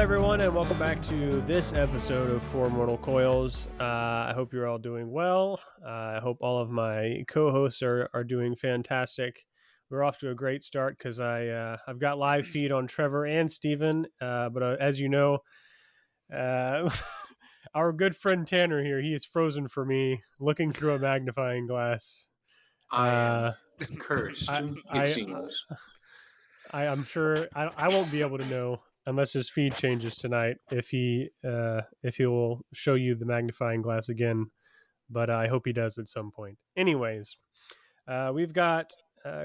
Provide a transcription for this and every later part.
everyone, and welcome back to this episode of Four Mortal Coils. I hope you're all doing well. I hope all of my co-hosts are doing fantastic. We're off to a great start because I've got live feed on Trevor and Steven. But as you know, our good friend Tanner here, he is frozen for me, looking through a magnifying glass. I am encouraged, I, it I, seems. I'm sure I won't be able to know unless his feed changes tonight if he will show you the magnifying glass again. But I hope he does at some point. Anyways, we've got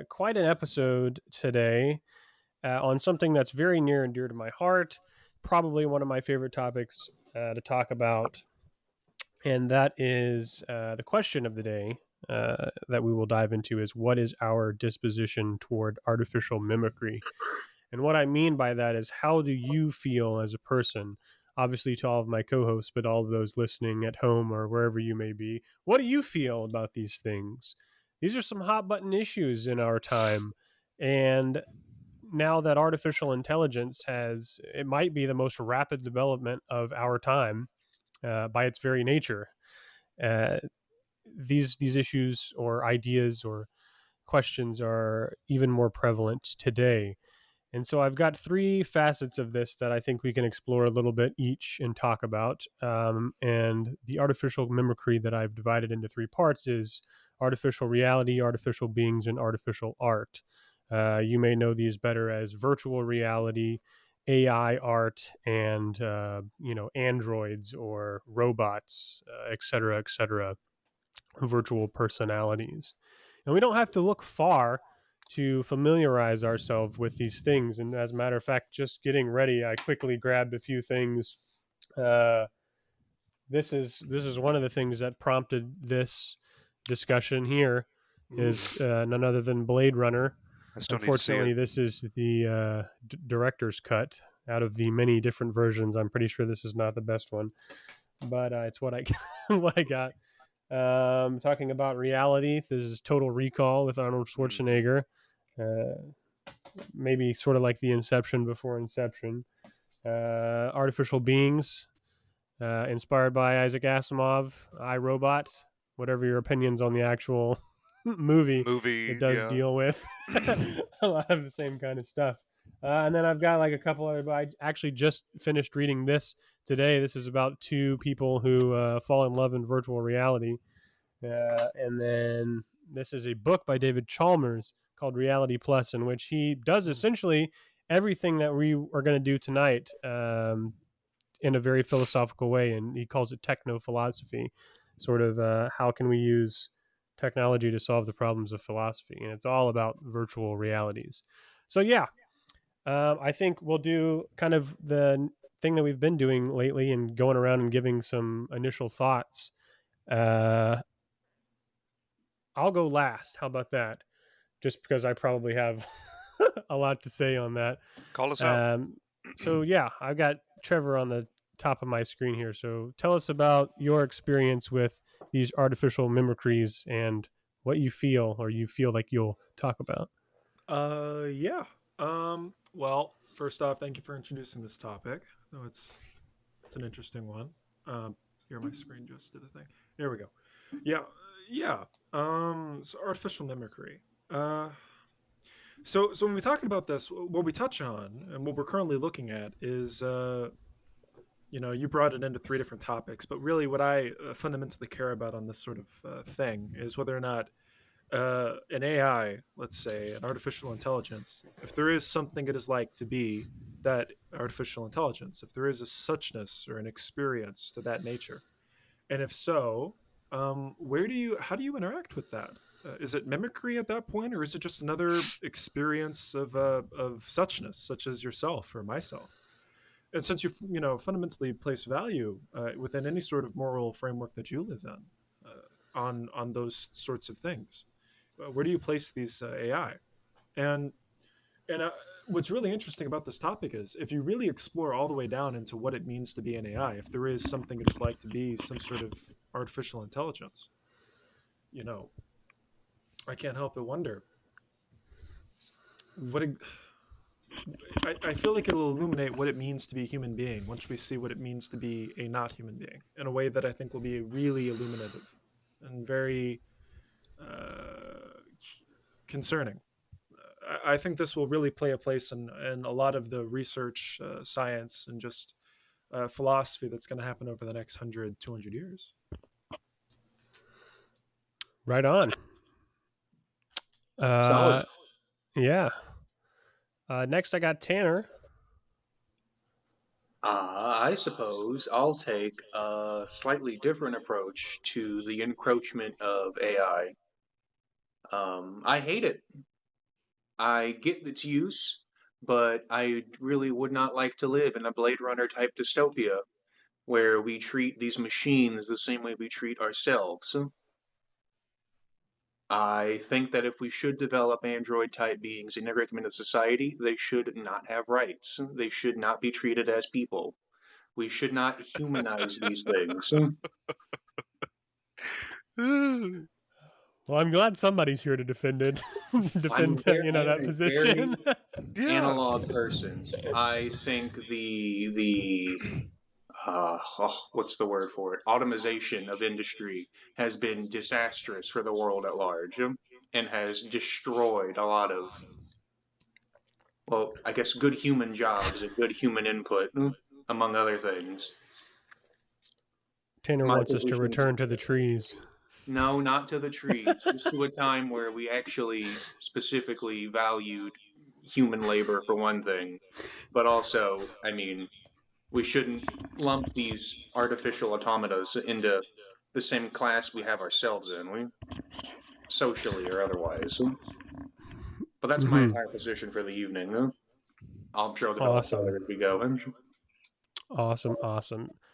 quite an episode today on something that's very near and dear to my heart. Probably one of my favorite topics to talk about, and that is the question of the day that we will dive into is what is our disposition toward artificial mimicry? And what I mean by that is how do you feel as a person? Obviously, to all of my co hosts, but all of those listening at home or wherever you may be, what do you feel about these things? These are some hot button issues in our time. And now that artificial intelligence it might be the most rapid development of our time by its very nature. Uh, these issues or ideas or questions are even more prevalent today. And so I've got three facets of this that I think we can explore a little bit each and talk about. And the artificial mimicry that I've divided into three parts is artificial reality, artificial beings, and artificial art. You may know these better as virtual reality, AI art, and androids or robots, et cetera, virtual personalities. And we don't have to look far to familiarize ourselves with these things. And as a matter of fact, just getting ready, I quickly grabbed a few things. This is one of the things that prompted this discussion here. Is none other than Blade Runner. I still need to see Unfortunately, it. this is the director's cut out of the many different versions. I'm pretty sure this is not the best one, but it's what I what I got. Talking about reality, this is Total Recall with Arnold Schwarzenegger. Maybe sort of like the Inception before Inception. Artificial Beings, inspired by Isaac Asimov. I, Robot. Whatever your opinions on the actual movie, it Movie, does yeah. deal with a lot of the same kind of stuff. And then I've got like a couple other. I actually just finished reading this today. This is about two people who fall in love in virtual reality. And then this is a book by David Chalmers called Reality Plus, in which he does essentially everything that we are going to do tonight in a very philosophical way. And he calls it techno philosophy, sort of how can we use technology to solve the problems of philosophy. And it's all about virtual realities. So, yeah, I think we'll do kind of the thing that we've been doing lately and going around and giving some initial thoughts. I'll go last. How about that? Just because I probably have a lot to say on that. Call us out. So, yeah, I've got Trevor on the top of my screen here. So tell us about your experience with these artificial mimicries and what you feel or you feel like you'll talk about. Yeah. Well, first off, thank you for introducing this topic. Oh, it's an interesting one. Here, my screen just did a thing. There we go. Yeah, yeah. So artificial mimicry. So when we talk about this, what we touch on and what we're currently looking at is, you brought it into three different topics, but really, what I fundamentally care about on this sort of thing is whether or not an AI, let's say, an artificial intelligence, if there is something it is like to be that artificial intelligence, if there is a suchness or an experience to that nature, and if so, how do you interact with that? Is it mimicry at that point, or is it just another experience of suchness, such as yourself or myself? And since fundamentally place value within any sort of moral framework that you live in on those sorts of things, where do you place these AI? And and what's really interesting about this topic is if you really explore all the way down into what it means to be an AI, if there is something it is like to be some sort of artificial intelligence, you know, I can't help but wonder what I feel like it'll illuminate what it means to be a human being once we see what it means to be a not human being in a way that I think will be really illuminative and very concerning. I think this will really play a place in a lot of the research, science, and just philosophy that's going to happen over the next 100, 200 years. Right on. Solid. Yeah. Next, I got Tanner. I suppose I'll take a slightly different approach to the encroachment of AI. I hate it. I get its use, but I really would not like to live in a Blade Runner type dystopia where we treat these machines the same way we treat ourselves. I think that if we should develop android type beings and integrate them into society, they should not have rights. They should not be treated as people. We should not humanize these things. Well, I'm glad somebody's here to defend it, defend that I'm a very position. Yeah. analog person. I think the what's the word for it? Automation of industry has been disastrous for the world at large and has destroyed a lot of, well, I guess good human jobs and good human input, among other things. Tanner My wants us to position is return to the trees. no, not to the trees, just to a time where we actually specifically valued human labor for one thing, but also, I mean, we shouldn't lump these artificial automatas into the same class we have ourselves in, we socially or otherwise. But that's my Mhm. entire position for the evening. I'll show the dog Awesome. as we go. Awesome.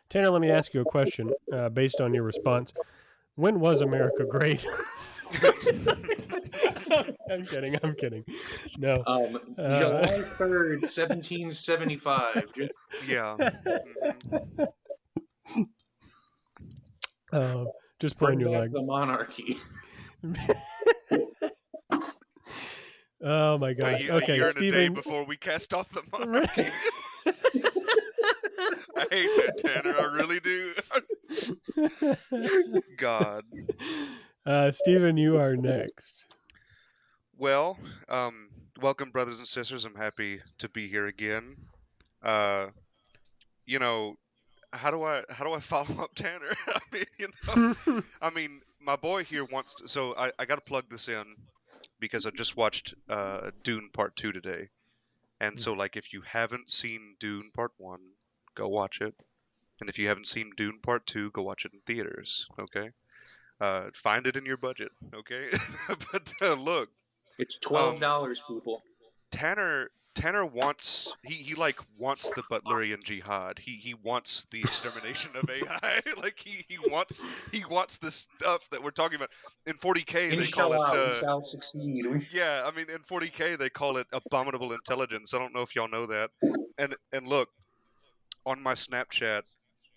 Tanner, let me ask you a question based on your response. When was America great? I'm kidding. No. July 3rd, 1775. Yeah. Just pulling Bring your back leg. the monarchy. Oh my gosh. A Okay, year and a day Steven. before we cast off the monarchy. I hate that, Tanner. I really do. God. Steven, you are next. Well, welcome, brothers and sisters. I'm happy to be here again. You know, how do I follow up Tanner? I mean, my boy here wants to. So I got to plug this in because I just watched Dune Part 2 today. And so, like, if you haven't seen Dune Part 1, go watch it. And if you haven't seen Dune Part 2, go watch it in theaters, okay? Find it in your budget, okay? But look, It's $12, people. Tanner wants he like wants the Butlerian jihad. He wants the extermination of AI. Like he wants the stuff that we're talking about. In 40K they call Inshallah, we it shall succeed. yeah, I mean in 40K they call it abominable intelligence. I don't know if y'all know that. And look, on my Snapchat,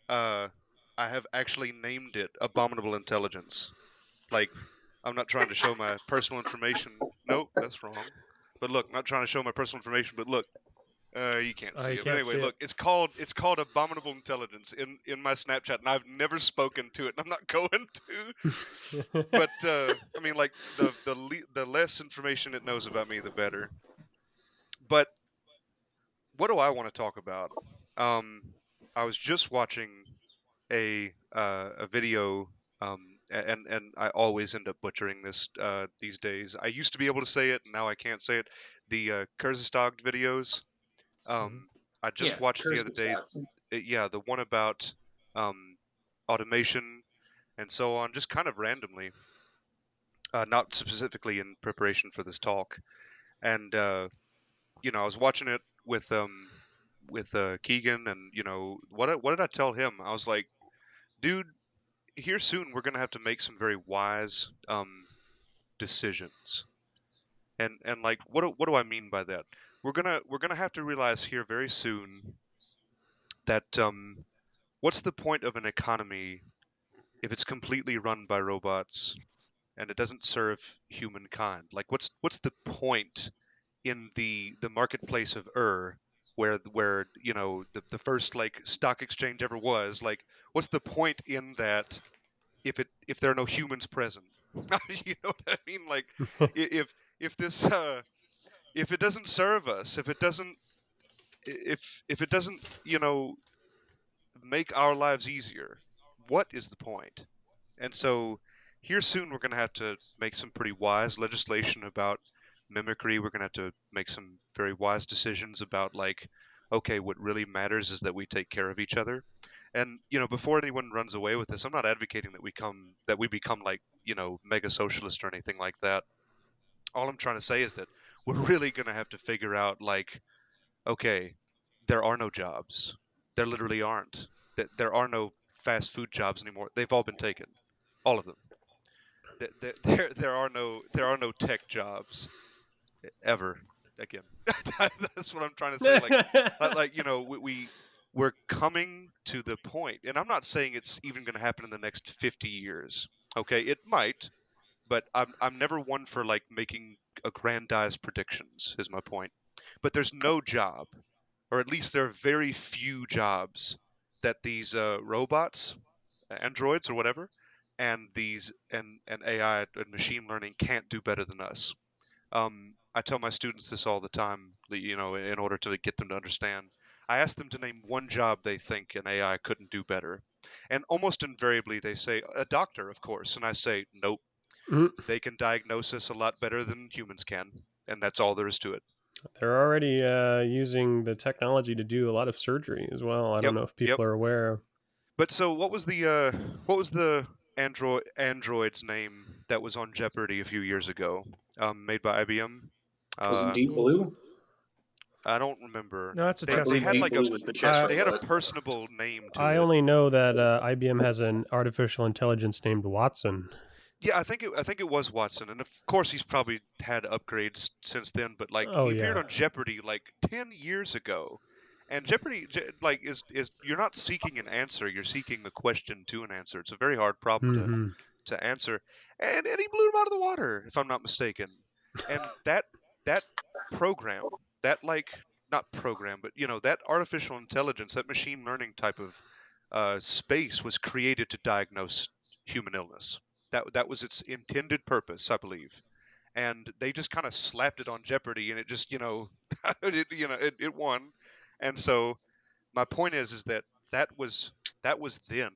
I have actually named it abominable intelligence. Like, I'm not trying to show my personal information. Nope, that's wrong. But look, not trying to show my personal information. But look, you can't see You it. But can't anyway, see look, it's called abominable intelligence in my Snapchat, and I've never spoken to it, and I'm not going to. But I mean, like the less information it knows about me, the better. But what do I want to talk about? I was just watching a video, and I always end up butchering this these days. I used to be able to say it, and now I can't say it. The Kurzgesagt videos. I Yeah, just watched the curse other the day. stats. Yeah, the one about um, automation and so on, just kind of randomly, not specifically in preparation for this talk. And I was watching it with Keegan, and what did I tell him? I was like, dude, here soon we're gonna have to make some very wise decisions. And like what do I mean by that? We're gonna have to realize here very soon that what's the point of an economy if it's completely run by robots and it doesn't serve humankind? Like what's the point in the marketplace of where the first like stock exchange ever was. Like, what's the point in that if there are no humans present? You know what I mean? Like, if this if it doesn't serve us, if it doesn't make our lives easier, what is the point? And so here soon we're going to have to make some pretty wise legislation about mimicry. We're going to have to make some very wise decisions about like, okay, what really matters is that we take care of each other. And before anyone runs away with this, I'm not advocating that we become like mega socialist or anything like that. All I'm trying to say is that we're really going to have to figure out like, okay, there are no jobs. There literally aren't. There are no fast food jobs anymore. They've all been taken, all of them. There are no tech jobs ever again. That's what I'm trying to say. We're coming to the point, and I'm not saying it's even going to happen in the next 50 years. Okay, it might, but I'm never one for like making aggrandized predictions. Is my point. But there's no job, or at least there are very few jobs that these robots, androids or whatever, and these and AI and machine learning can't do better than us. I tell my students this all the time, in order to get them to understand. I ask them to name one job they think an AI couldn't do better. And almost invariably they say, a doctor, of course. And I say, nope, they can diagnose us a lot better than humans can. And that's all there is to it. They're already using the technology to do a lot of surgery as well. I don't know if people are aware. But so what was the android's name that was on Jeopardy a few years ago, made by IBM? Was it Deep Blue? I don't remember. No, that's a I believe chess. Deep Blue was the chess They had a robot. personable name to it. I only know that IBM has an artificial intelligence named Watson. Yeah, I think it was Watson, and of course he's probably had upgrades since then. But like, he appeared on Jeopardy like 10 years ago, and Jeopardy like is you're not seeking an answer, you're seeking the question to an answer. It's a very hard problem to answer, and he blew him out of the water, if I'm not mistaken. And that program, that like not program, but that artificial intelligence, that machine learning type of space was created to diagnose human illness. That was its intended purpose, I believe. And they just kind of slapped it on Jeopardy, and it just it won. And so my point is that was then,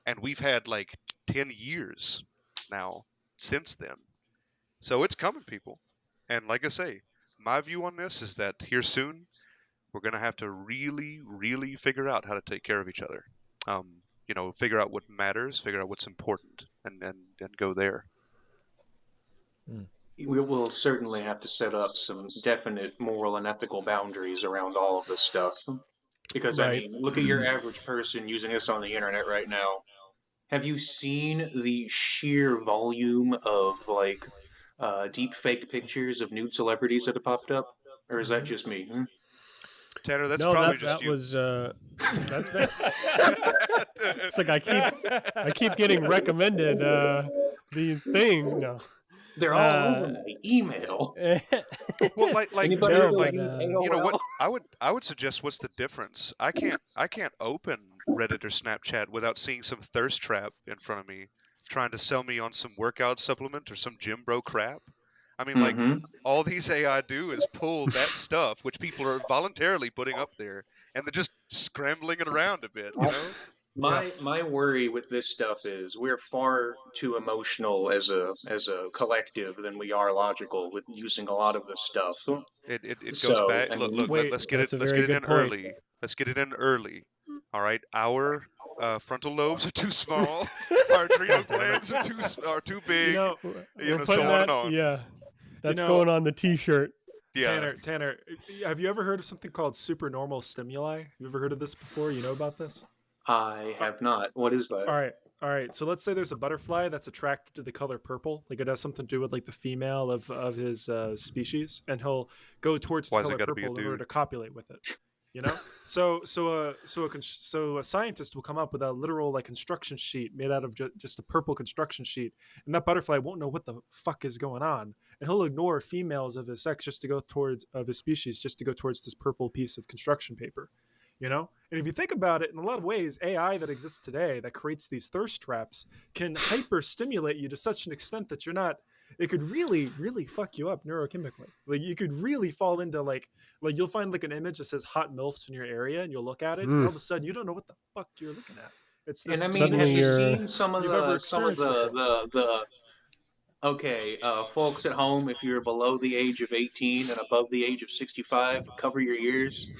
and we've had like 10 years now since then. So it's coming, people. And like I say, my view on this is that here soon we're going to have to really, really figure out how to take care of each other. Figure out what matters, figure out what's important, and go there. We will certainly have to set up some definite moral and ethical boundaries around all of this stuff. Because, I mean, look at your average person using this on the internet right now. Have you seen the sheer volume of, like, deep fake pictures of nude celebrities that have popped up? Or is that just me? Tanner, that's probably just you. That's been. It's like I keep getting recommended these things. No, they're all over my email. Well, like anybody Tanner, you know what? I would suggest, what's the difference? I can't open Reddit or Snapchat without seeing some thirst trap in front of me, trying to sell me on some workout supplement or some gym bro crap. I mean, like, all these AI do is pull that stuff, which people are voluntarily putting up there, and they're just scrambling it around a bit, My worry with this stuff is we're far too emotional as a collective than we are logical with using a lot of this stuff. It goes back. Look, let's get it in early. Let's get it in early. All right, our frontal lobes are too small. Our adrenal glands are too big. So on and on. Yeah. That's going on the T-shirt. Yeah. Tanner, have you ever heard of something called supernormal stimuli? Have you ever heard of this before? You know about this? I have not. What is that? All right. So let's say there's a butterfly that's attracted to the color purple. Like, it has something to do with like the female of his species, and he'll go towards the color purple in order to copulate with it. You know, so a scientist will come up with a literal like construction sheet made out of just a purple construction sheet, and that butterfly won't know what the fuck is going on, and he'll ignore females of his sex just to go towards of his species just to go towards this purple piece of construction paper. You know, and if you think about it, in a lot of ways, AI that exists today that creates these thirst traps can hyper stimulate you to such an extent that you're not. It could really, really fuck you up neurochemically. Like you could really fall into like you'll find like an image that says hot milfs in your area, and you'll look at it, and all of a sudden you don't know what the fuck you're looking at. It's And this I mean, Suddenly have you weirdest you're seen some of you've ever the experienced before. okay, folks at home, if you're below the age of 18 and above the age of 65, cover your ears.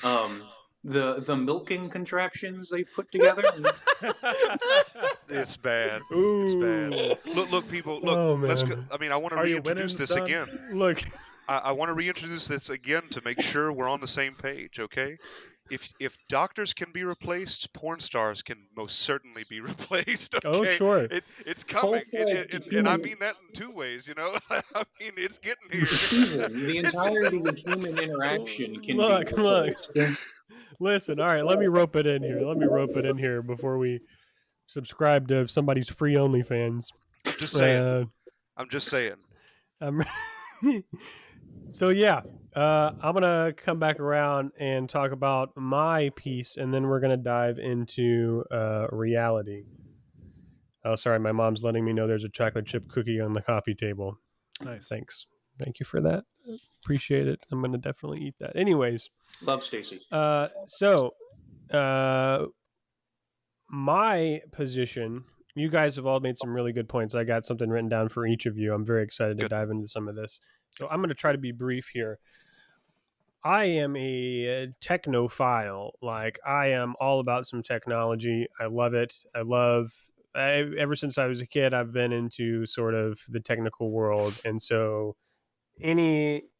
Um, the milking contraptions they put together. It's bad. It's bad. Ooh, Look, people. Look, oh let's go. man. I mean, I want to are you winning, reintroduce this son? again. Look, I want to reintroduce this again to make sure we're on the same page. Okay. If doctors can be replaced, porn stars can most certainly be replaced. oh Okay, sure. it's coming, Full-fledged and I human, mean that in two ways. You know, I mean it's getting here. Stephen, the It's entirety of human interaction can be Look. replaced. Listen, all right, let me rope it in here. Let me rope it in here before we subscribe to somebody's free OnlyFans. I'm just saying. Uh, I'm just saying. I'm so yeah, I'm gonna come back around and talk about my piece, and then we're gonna dive into reality. Oh, sorry, my mom's letting me know there's a chocolate chip cookie on the coffee table. nice. Thanks, thank you for that. Appreciate it. I'm gonna definitely eat that. Anyways, Love Stacy. so my position. You guys have all made some really good points. I got something written down for each of you. I'm very excited to Good. dive into some of this. So I'm going to try to be brief here. I am a technophile. Like I am all about some technology. I love it. Ever since I was a kid, I've been into sort of the technical world. And so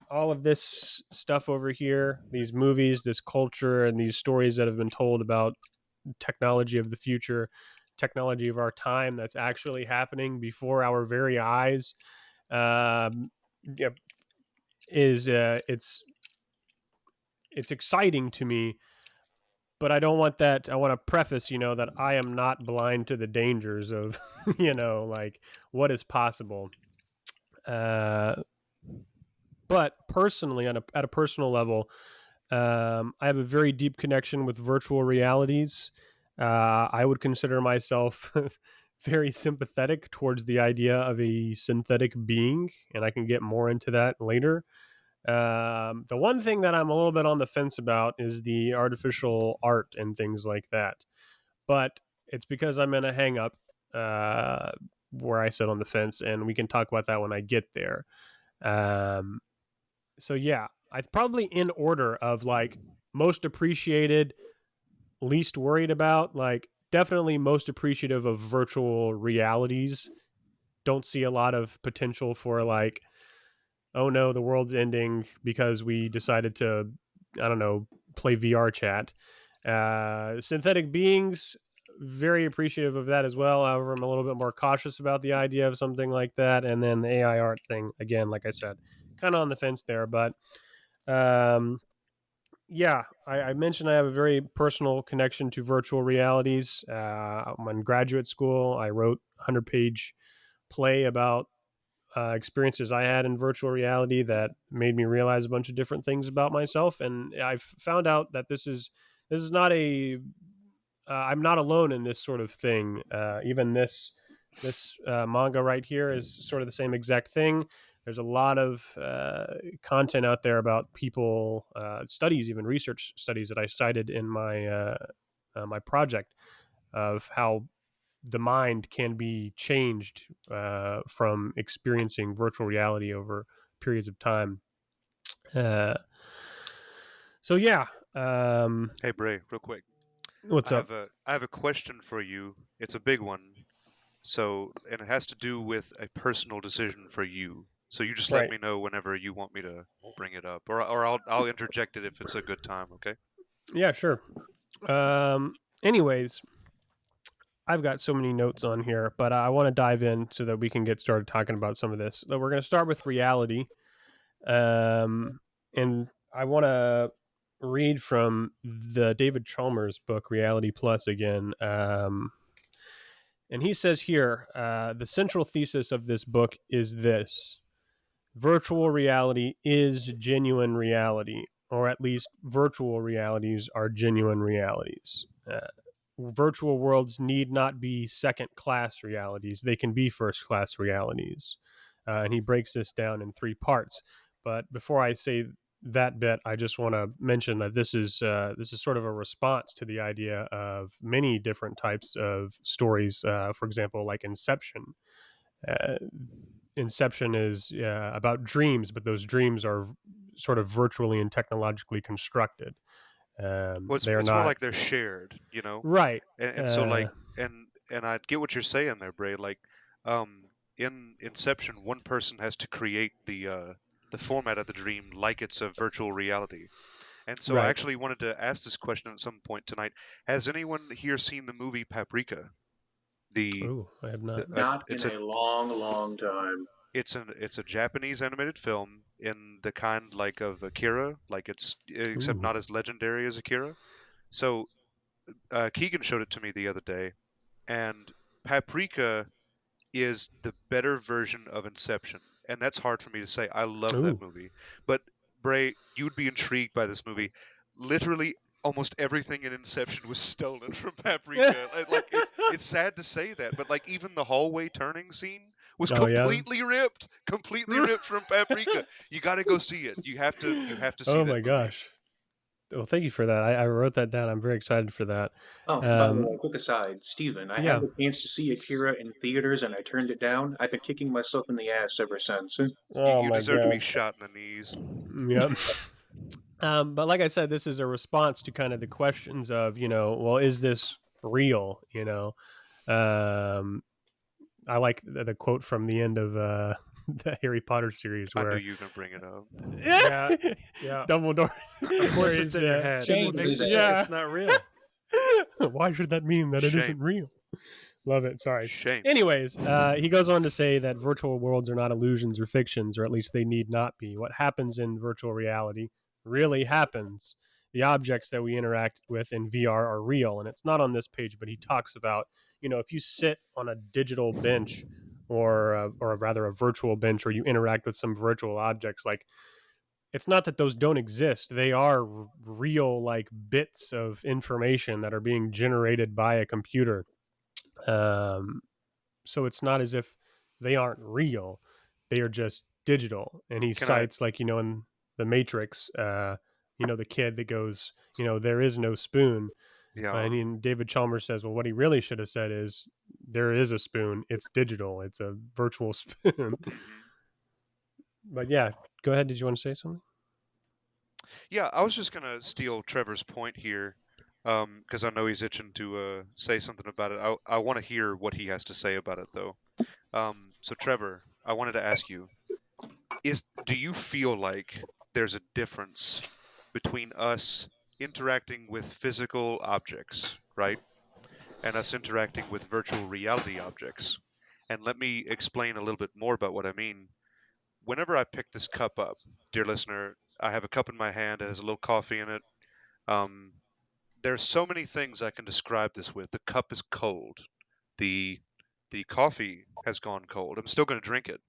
all of this stuff over here, these movies, this culture, and these stories that have been told about technology of the future, technology of our time that's actually happening before our very eyes, yeah, is it's exciting to me, but I don't want that. I want to preface, that I am not blind to the dangers of, like what is possible. But personally, at a personal level, I have a very deep connection with virtual realities. I would consider myself very sympathetic towards the idea of a synthetic being, and I can get more into that later. The one thing that I'm a little bit on the fence about is the artificial art and things like that. But it's because I'm in a hang up where I sit on the fence, and we can talk about that when I get there. So yeah, I probably in order of like most appreciated, least worried about, like definitely most appreciative of virtual realities. Don't see a lot of potential for like, oh no, the world's ending because we decided to, I don't know, play VR chat. Synthetic beings, very appreciative of that as well. However, I'm a little bit more cautious about the idea of something like that. And then the AI art thing, again, like I said, kind of on the fence there. But yeah, I mentioned I have a very personal connection to virtual realities. In graduate school, I wrote a 100-page play about experiences I had in virtual reality that made me realize a bunch of different things about myself. And I've found out that this is not I'm not alone in this sort of thing. Even this manga right here is sort of the same exact thing. There's a lot of content out there about people, studies, even research studies that I cited in my my project of how the mind can be changed from experiencing virtual reality over periods of time. Uh, so yeah, Hey Bray, real quick. what's up? I have a question for you. It's a big one. So, and it has to do with a personal decision for you. So you just let Right. me know whenever you want me to bring it up, or I'll interject it if it's a good time. Okay. Yeah, sure. Anyways, I've got so many notes on here, but I want to dive in so that we can get started talking about some of this. So we're going to start with reality, and I want to read from the David Chalmers book, Reality Plus, again. And he says here, the central thesis of this book is this: virtual reality is genuine reality, or at least virtual realities are genuine realities. Virtual worlds need not be second class realities, they can be first class realities. And he breaks this down in 3 parts. But before I say that bit, I just want to mention that this is sort of a response to the idea of many different types of stories. For example, like Inception. Uh, Inception is about dreams, but those dreams are sort of virtually and technologically constructed. Well, They are it's more not like they're shared, you know. right. And so like and I get what you're saying there, Bray. Like, in Inception, one person has to create the format of the dream like it's a virtual reality. And so I Right. actually wanted to ask this question at some point tonight. Has anyone here seen the movie Paprika? The, Oh, I have not. Not in a long, long time. it's a Japanese animated film in the kind like of Akira, like it's except Ooh. not as legendary as Akira. So Keegan showed it to me the other day, and Paprika is the better version of Inception, and that's hard for me to say. I love that Ooh. movie, but Bray, you'd be intrigued by this movie. Literally, almost everything in Inception was stolen from Paprika. It's sad to say that, but like even the hallway turning scene was Oh yeah. completely ripped from Paprika. You got to go see it. You have to see Oh that my movie. gosh. Well, thank you for that. I wrote that down. I'm very excited for that. Oh, by the way, quick aside, Steven, I had Yeah. the chance to see Akira in theaters and I turned it down. I've been kicking myself in the ass ever since. Oh You my deserve to be gosh. shot in the knees. Yep. But like I said, this is a response to kind of the questions of, well, is this real? Um, I like the quote from the end of the Harry Potter series I knew where you were gonna bring it up. Yeah, yeah. Dumbledore, Of course, where it's he's, in your head. What Change makes his you think ass. it's not real? why should that mean that it isn't Shame. real? Love it. Sorry. Shame. Anyways, he goes on to say that virtual worlds are not illusions or fictions, or at least they need not be. What happens in virtual reality really happens. The objects that we interact with in VR are real, and it's not on this page, but he talks about, if you sit on a digital bench or rather a virtual bench, or you interact with some virtual objects, like it's not that those don't exist. They are real, like bits of information that are being generated by a computer. Um, so it's not as if they aren't real; they are just digital. And he Can I? cites, like in the Matrix, the kid that goes, there is no spoon. Yeah. I mean, David Chalmers says, well, what he really should have said is, there is a spoon. It's digital. It's a virtual spoon. hmm But yeah, go ahead. Did you want to say something? Yeah, I was just gonna steal Trevor's point here, because I know he's itching to say something about it. I want to hear what he has to say about it, though. So Trevor, I wanted to ask you: do you feel like there's a difference between us interacting with physical objects, right, and us interacting with virtual reality objects? And let me explain a little bit more about what I mean. Whenever I pick this cup up, dear listener, I have a cup in my hand. It has a little coffee in it. Um, there's so many things I can describe this with. The cup is cold. The the coffee has gone cold. I'm still going to drink it.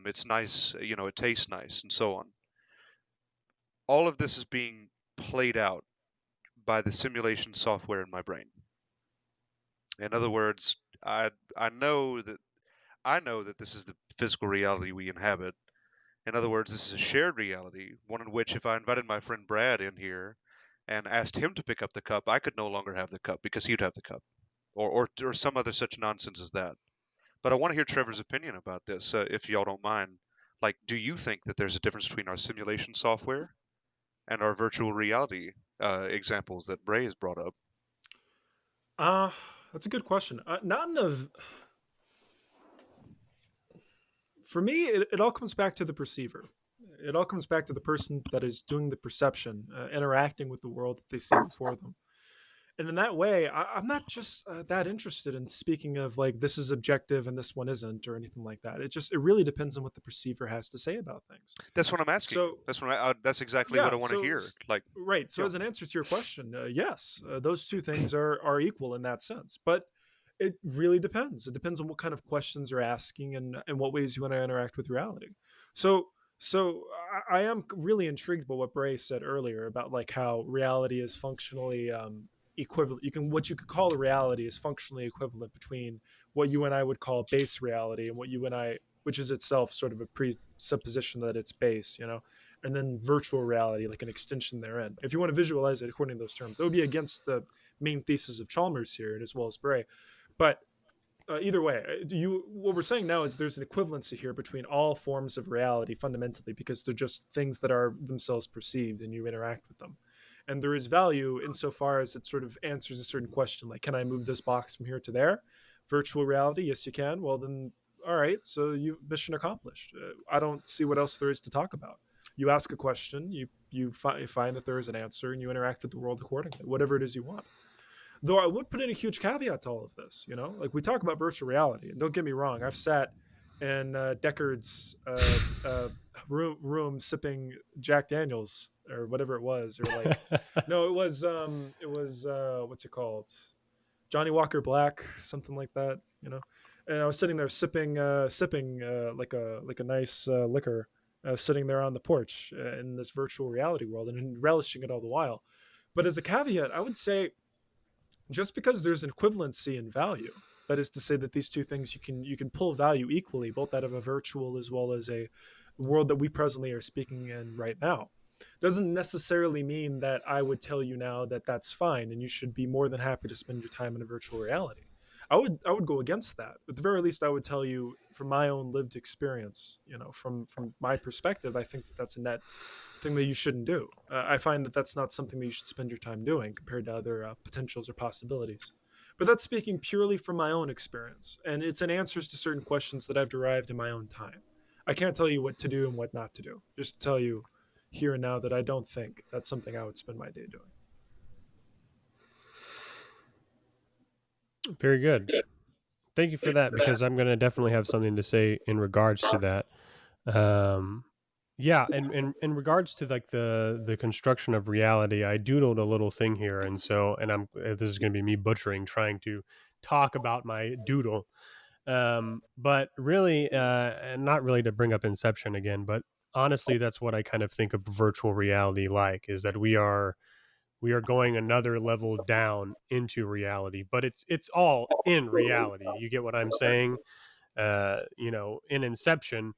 It's nice, it tastes nice, and so on. All of this is being played out by the simulation software in my brain. In other words, I know that this is the physical reality we inhabit. In other words, this is a shared reality, one in which if I invited my friend Brad in here and asked him to pick up the cup, I could no longer have the cup because he'd have the cup, or some other such nonsense as that. But I want to hear Trevor's opinion about this, if y'all don't mind. Like, do you think that there's a difference between our simulation software and our virtual reality examples that Bray has brought up? Uh, that's a good question. Not in a. For me, it all comes back to the perceiver. It all comes back to the person that is doing the perception, interacting with the world that they see before them. And in that way, I'm not just that interested in speaking of like this is objective and this one isn't or anything like that. It really depends on what the perceiver has to say about things. That's what I'm asking. So That's exactly what yeah, I want to hear. Like, right. So yo, as an answer to your question, yes, those two things are equal in that sense, but it really depends. It depends on what kind of questions you're asking and what ways you want to interact with reality. So I am really intrigued by what Bray said earlier about like how reality is functionally equivalent. What you could call a reality is functionally equivalent between what you and I would call base reality and what you and I, which is itself sort of a presupposition that it's base, you know, and then virtual reality, like an extension therein. If you want to visualize it according to those terms, that would be against the main thesis of Chalmers here, and as well as Bray. But either way, what we're saying now is there's an equivalency here between all forms of reality fundamentally because they're just things that are themselves perceived and you interact with them. And there is value insofar as it sort of answers a certain question, like, can I move this box from here to there? Virtual reality, yes, you can. Well, then, all right, so you mission accomplished. I don't see what else there is to talk about. You ask a question, you find that there is an answer, and you interact with the world accordingly, whatever it is you want. Though I would put in a huge caveat to all of this, you know, like we talk about virtual reality, and don't get me wrong, I've sat in Deckard's room sipping Jack Daniels or whatever it was, or like, no, it was what's it called, Johnny Walker Black, something like that, you know. And I was sitting there sipping like a nice liquor, sitting there on the porch in this virtual reality world and relishing it all the while. But as a caveat, I would say just because there's an equivalency in value, that is to say that these two things you can pull value equally, both out of a virtual as well as a world that we presently are speaking in right now, doesn't necessarily mean that I would tell you now that that's fine and you should be more than happy to spend your time in a virtual reality. I would go against that. At the very least, I would tell you from my own lived experience, you know, from my perspective, I think that that's a net thing that you shouldn't do. I find that that's not something that you should spend your time doing compared to other potentials or possibilities. But that's speaking purely from my own experience, and it's an answers to certain questions that I've derived in my own time. I can't tell you what to do and what not to do. Just tell you here and now that I don't think that's something I would spend my day doing. Very good. Thank you for that, because I'm going to definitely have something to say in regards to that. Yeah, and in regards to like the construction of reality, I doodled a little thing here, and so and I'm this is going to be me butchering trying to talk about my doodle. But really, and not really to bring up Inception again, but honestly, that's what I kind of think of virtual reality like, is that we are going another level down into reality, but it's all in reality. You get what I'm saying? In Inception,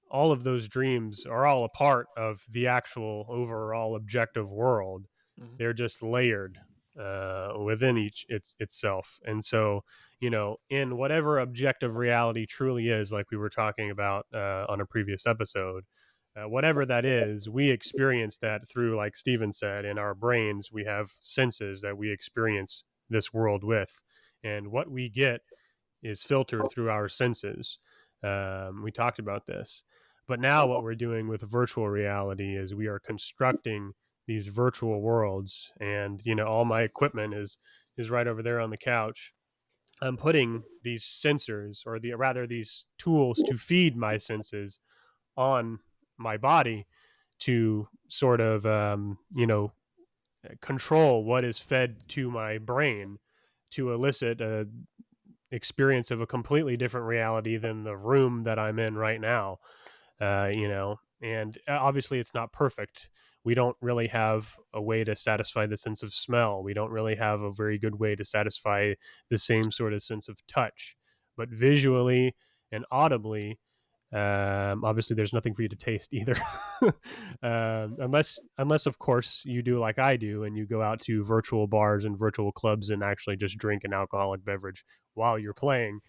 all of those dreams are all a part of the actual overall objective world. Mm-hmm. They're just layered within each itself. And so, in whatever objective reality truly is, like we were talking about on a previous episode, whatever that is, we experience that through, like Steven said, in our brains, we have senses that we experience this world with. And what we get is filtered through our senses. We talked about this. But now what we're doing with virtual reality is we are constructing these virtual worlds, and all my equipment is right over there on the couch. I'm putting these sensors, or these tools to feed my senses on my body to sort of control what is fed to my brain to elicit a experience of a completely different reality than the room that I'm in right now. And obviously it's not perfect. We don't really have a way to satisfy the sense of smell. We don't really have a very good way to satisfy the same sort of sense of touch. But visually and audibly, obviously there's nothing for you to taste either. Unless of course you do like I do and you go out to virtual bars and virtual clubs and actually just drink an alcoholic beverage while you're playing.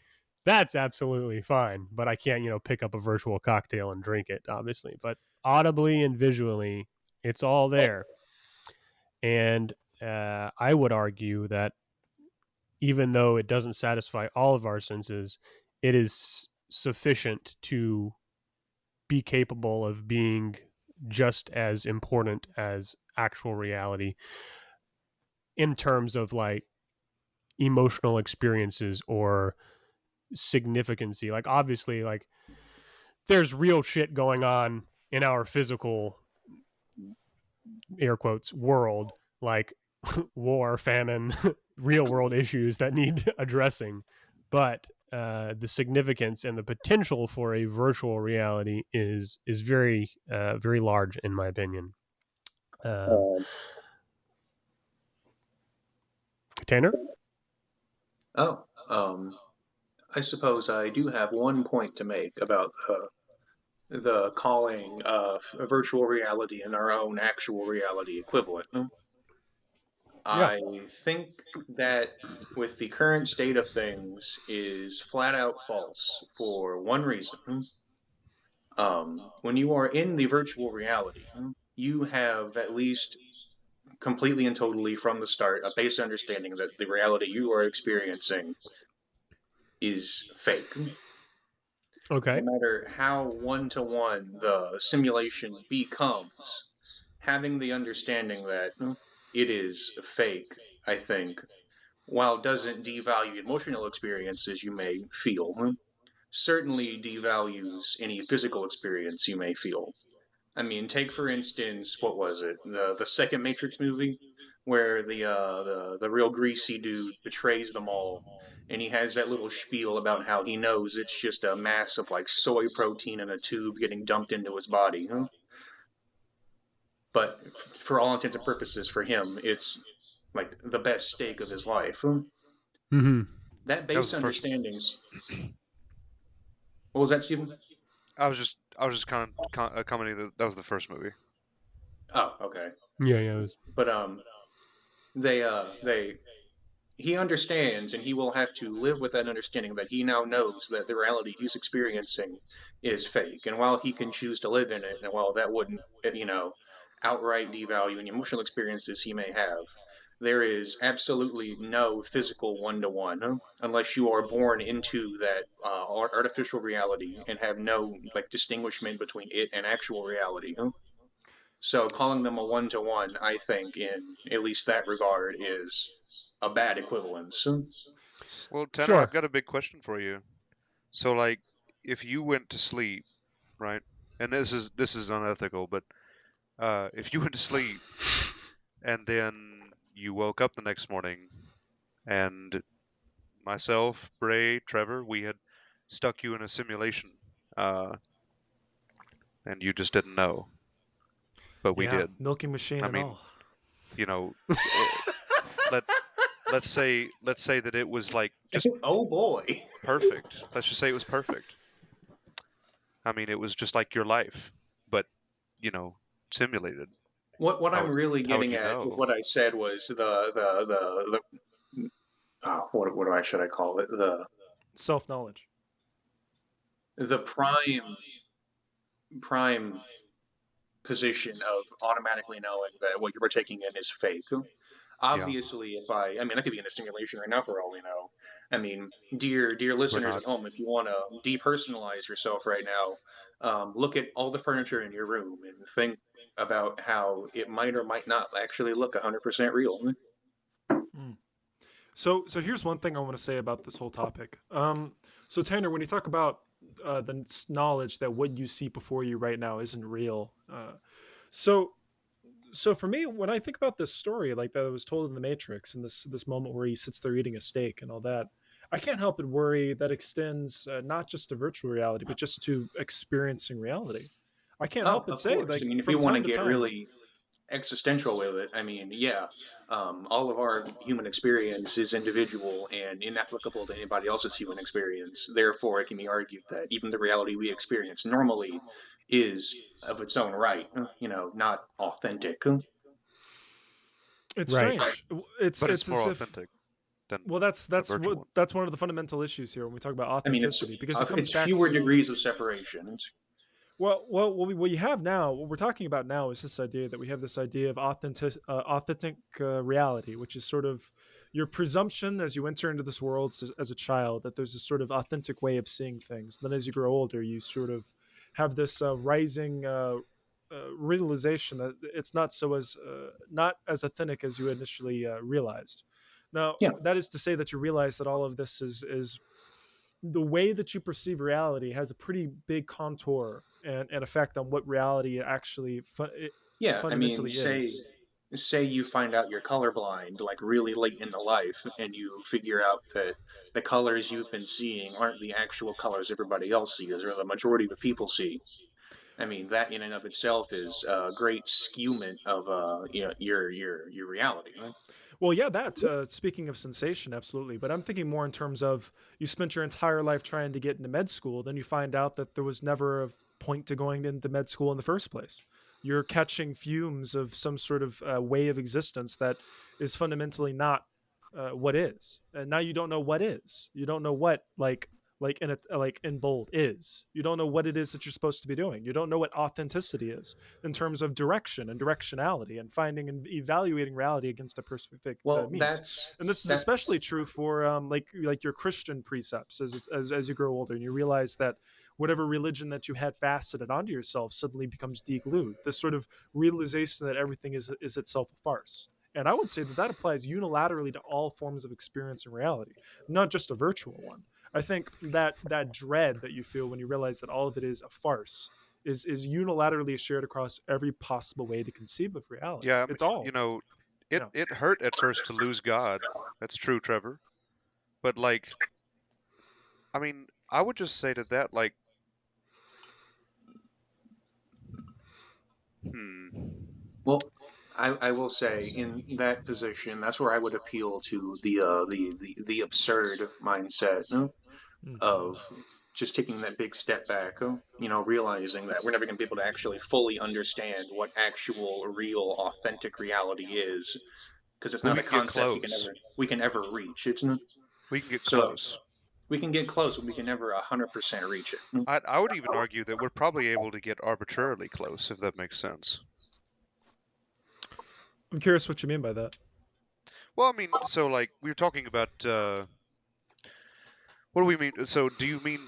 That's absolutely fine, but I can't, pick up a virtual cocktail and drink it, obviously. But audibly and visually, it's all there. And I would argue that even though it doesn't satisfy all of our senses, it is sufficient to be capable of being just as important as actual reality. in terms of like emotional experiences or significancy. Like obviously, like there's real shit going on in our physical, air quotes, world, like war, famine, real world issues that need addressing. But the significance and the potential for a virtual reality is very very large in my opinion. Um, Tanner? Oh, I suppose I do have one point to make about the calling of virtual reality and our own actual reality equivalent. Yeah. I think that with the current state of things is flat out false for one reason. When you are in the virtual reality, you have at least completely and totally from the start a base understanding that the reality you are experiencing is fake. Okay. No matter how one to one the simulation becomes, having the understanding that it is fake, I think, while it doesn't devalue emotional experiences you may feel, certainly devalues any physical experience you may feel. I mean, take for instance, what was it? The second Matrix movie, where the real greasy dude betrays them all, and he has that little spiel about how he knows it's just a mass of like soy protein in a tube getting dumped into his body. But for all intents and purposes, for him, it's like the best steak of his life. Mm-hmm. That That was base the first. understandings. What was that, Stephen? I was just commenting that was the first movie. Oh, okay. Yeah, yeah. It was... But they he understands and he will have to live with that understanding that he now knows that the reality he's experiencing is fake. And while he can choose to live in it, and while that wouldn't, outright devalue any emotional experiences he may have, there is absolutely no physical one-to-one unless you are born into that artificial reality and have no like distinguishment between it and actual reality. So calling them a one-to-one, I think, in at least that regard, is a bad equivalence. Well, Tanner, Sure. I've got a big question for you. So, like, if you went to sleep, right? And this is unethical, but if you went to sleep and then you woke up the next morning, and myself, Bray, Trevor, we had stuck you in a simulation, uh, and you just didn't know, but we Yeah, did. milking machine I and mean, all. you know, let let's say that it was like just Oh boy. perfect. Let's just say it was perfect. I mean, it was just like your life, but you know, simulated. What How I'm would really how would getting you at with know? what I said was the what should I call it, Self-knowledge. the prime position of automatically knowing that what you're partaking in is fake. Yeah, Obviously, if I mean, I could be in a simulation right now for all we know. I mean, dear we're listeners not. at home, if you want to depersonalize yourself right now, look at all the furniture in your room and think about how it might or might not actually look 100% real. Mm. So here's one thing I want to say about this whole topic. So Tanner, when you talk about knowledge that what you see before you right now isn't real, so so for me, when I think about this story, like that was told in the Matrix, and this moment where he sits there eating a steak and all that, I can't help but worry that extends not just to virtual reality, but just to experiencing reality. I can't Oh, help but of say, course. I like mean, if we from want to time to get time, really existential with it, I mean, yeah, all of our human experience is individual and inapplicable to anybody else's human experience. Therefore, it can be argued that even the reality we experience normally is of its own right, not authentic. it's Right. strange. It's But it's more as if authentic than well, a virtual one. that's one of the fundamental issues here when we talk about I mean, authenticity, because it comes it's back fewer to degrees of separation. what you have now. What we're talking about now is this idea that we have this idea of authentic reality, which is sort of your presumption as you enter into this world as a child that there's a sort of authentic way of seeing things. Then as you grow older, you sort of have this rising realization that it's not as authentic as you initially realized. Now, Yeah. that is to say that you realize that all of this is the way that you perceive reality has a pretty big contour and effect on what reality actually Yeah, I mean, fundamentally is. say you find out you're colorblind like really late in the life, and you figure out that the colors you've been seeing aren't the actual colors everybody else sees or the majority of the people see. I mean, that in and of itself is a great skewment of your reality, right? Well, yeah, that speaking of sensation, absolutely. But I'm thinking more in terms of you spent your entire life trying to get into med school, then you find out that there was never a point to going into med school in the first place. You're catching fumes of some sort of way of existence that is fundamentally not what is, and now you don't know what is. You don't know what like in bold is. You don't know what it is that you're supposed to be doing. You don't know what authenticity is in terms of direction and directionality and finding and evaluating reality against a perfect Well, means. And this is that especially true for like your Christian precepts as you grow older and you realize that whatever religion that you had faceted onto yourself suddenly becomes deglued. This sort of realization that everything is itself a farce. And I would say that that applies unilaterally to all forms of experience and reality, not just a virtual one. I think that that dread that you feel when you realize that all of it is a farce is unilaterally shared across every possible way to conceive of reality. Yeah, I mean, It's all, you know. it hurt at first to lose God. That's true, Trevor. But like, I mean, I would just say to that, like, hmm, well, I will say in that position, that's where I would appeal to the absurd mindset, no? Mm. Of just taking that big step back, realizing that we're never going to be able to actually fully understand what actual, real, authentic reality is, because it's but not we a can get concept close. we can ever reach. It's not, We can get so close. we can get close, but we can never 100% reach it. I would even argue that we're probably able to get arbitrarily close, if that makes sense. I'm curious what you mean by that. Well, I mean, so like we were talking about, what do we mean? So do you mean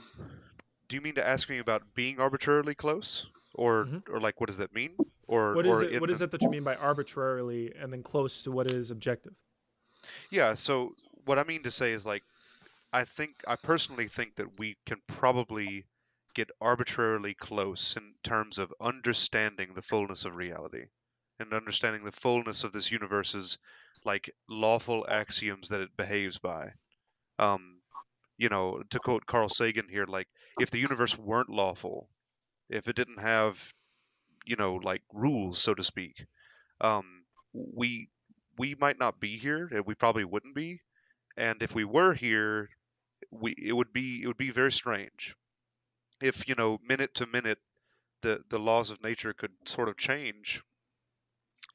to ask me about being arbitrarily close, Hmm. or like what does that mean, What is or it? in What is it that you mean by arbitrarily and then close to what is objective? yeah? So what I mean to say is like I personally think that we can probably get arbitrarily close in terms of understanding the fullness of reality and understanding the fullness of this universe's like lawful axioms that it behaves by. Um, to quote Carl Sagan here, like if the universe weren't lawful, if it didn't have, like rules, so to speak, um, we we might not be here, and we probably wouldn't be. And if we were here, it would be very strange if minute to minute the laws of nature could sort of change.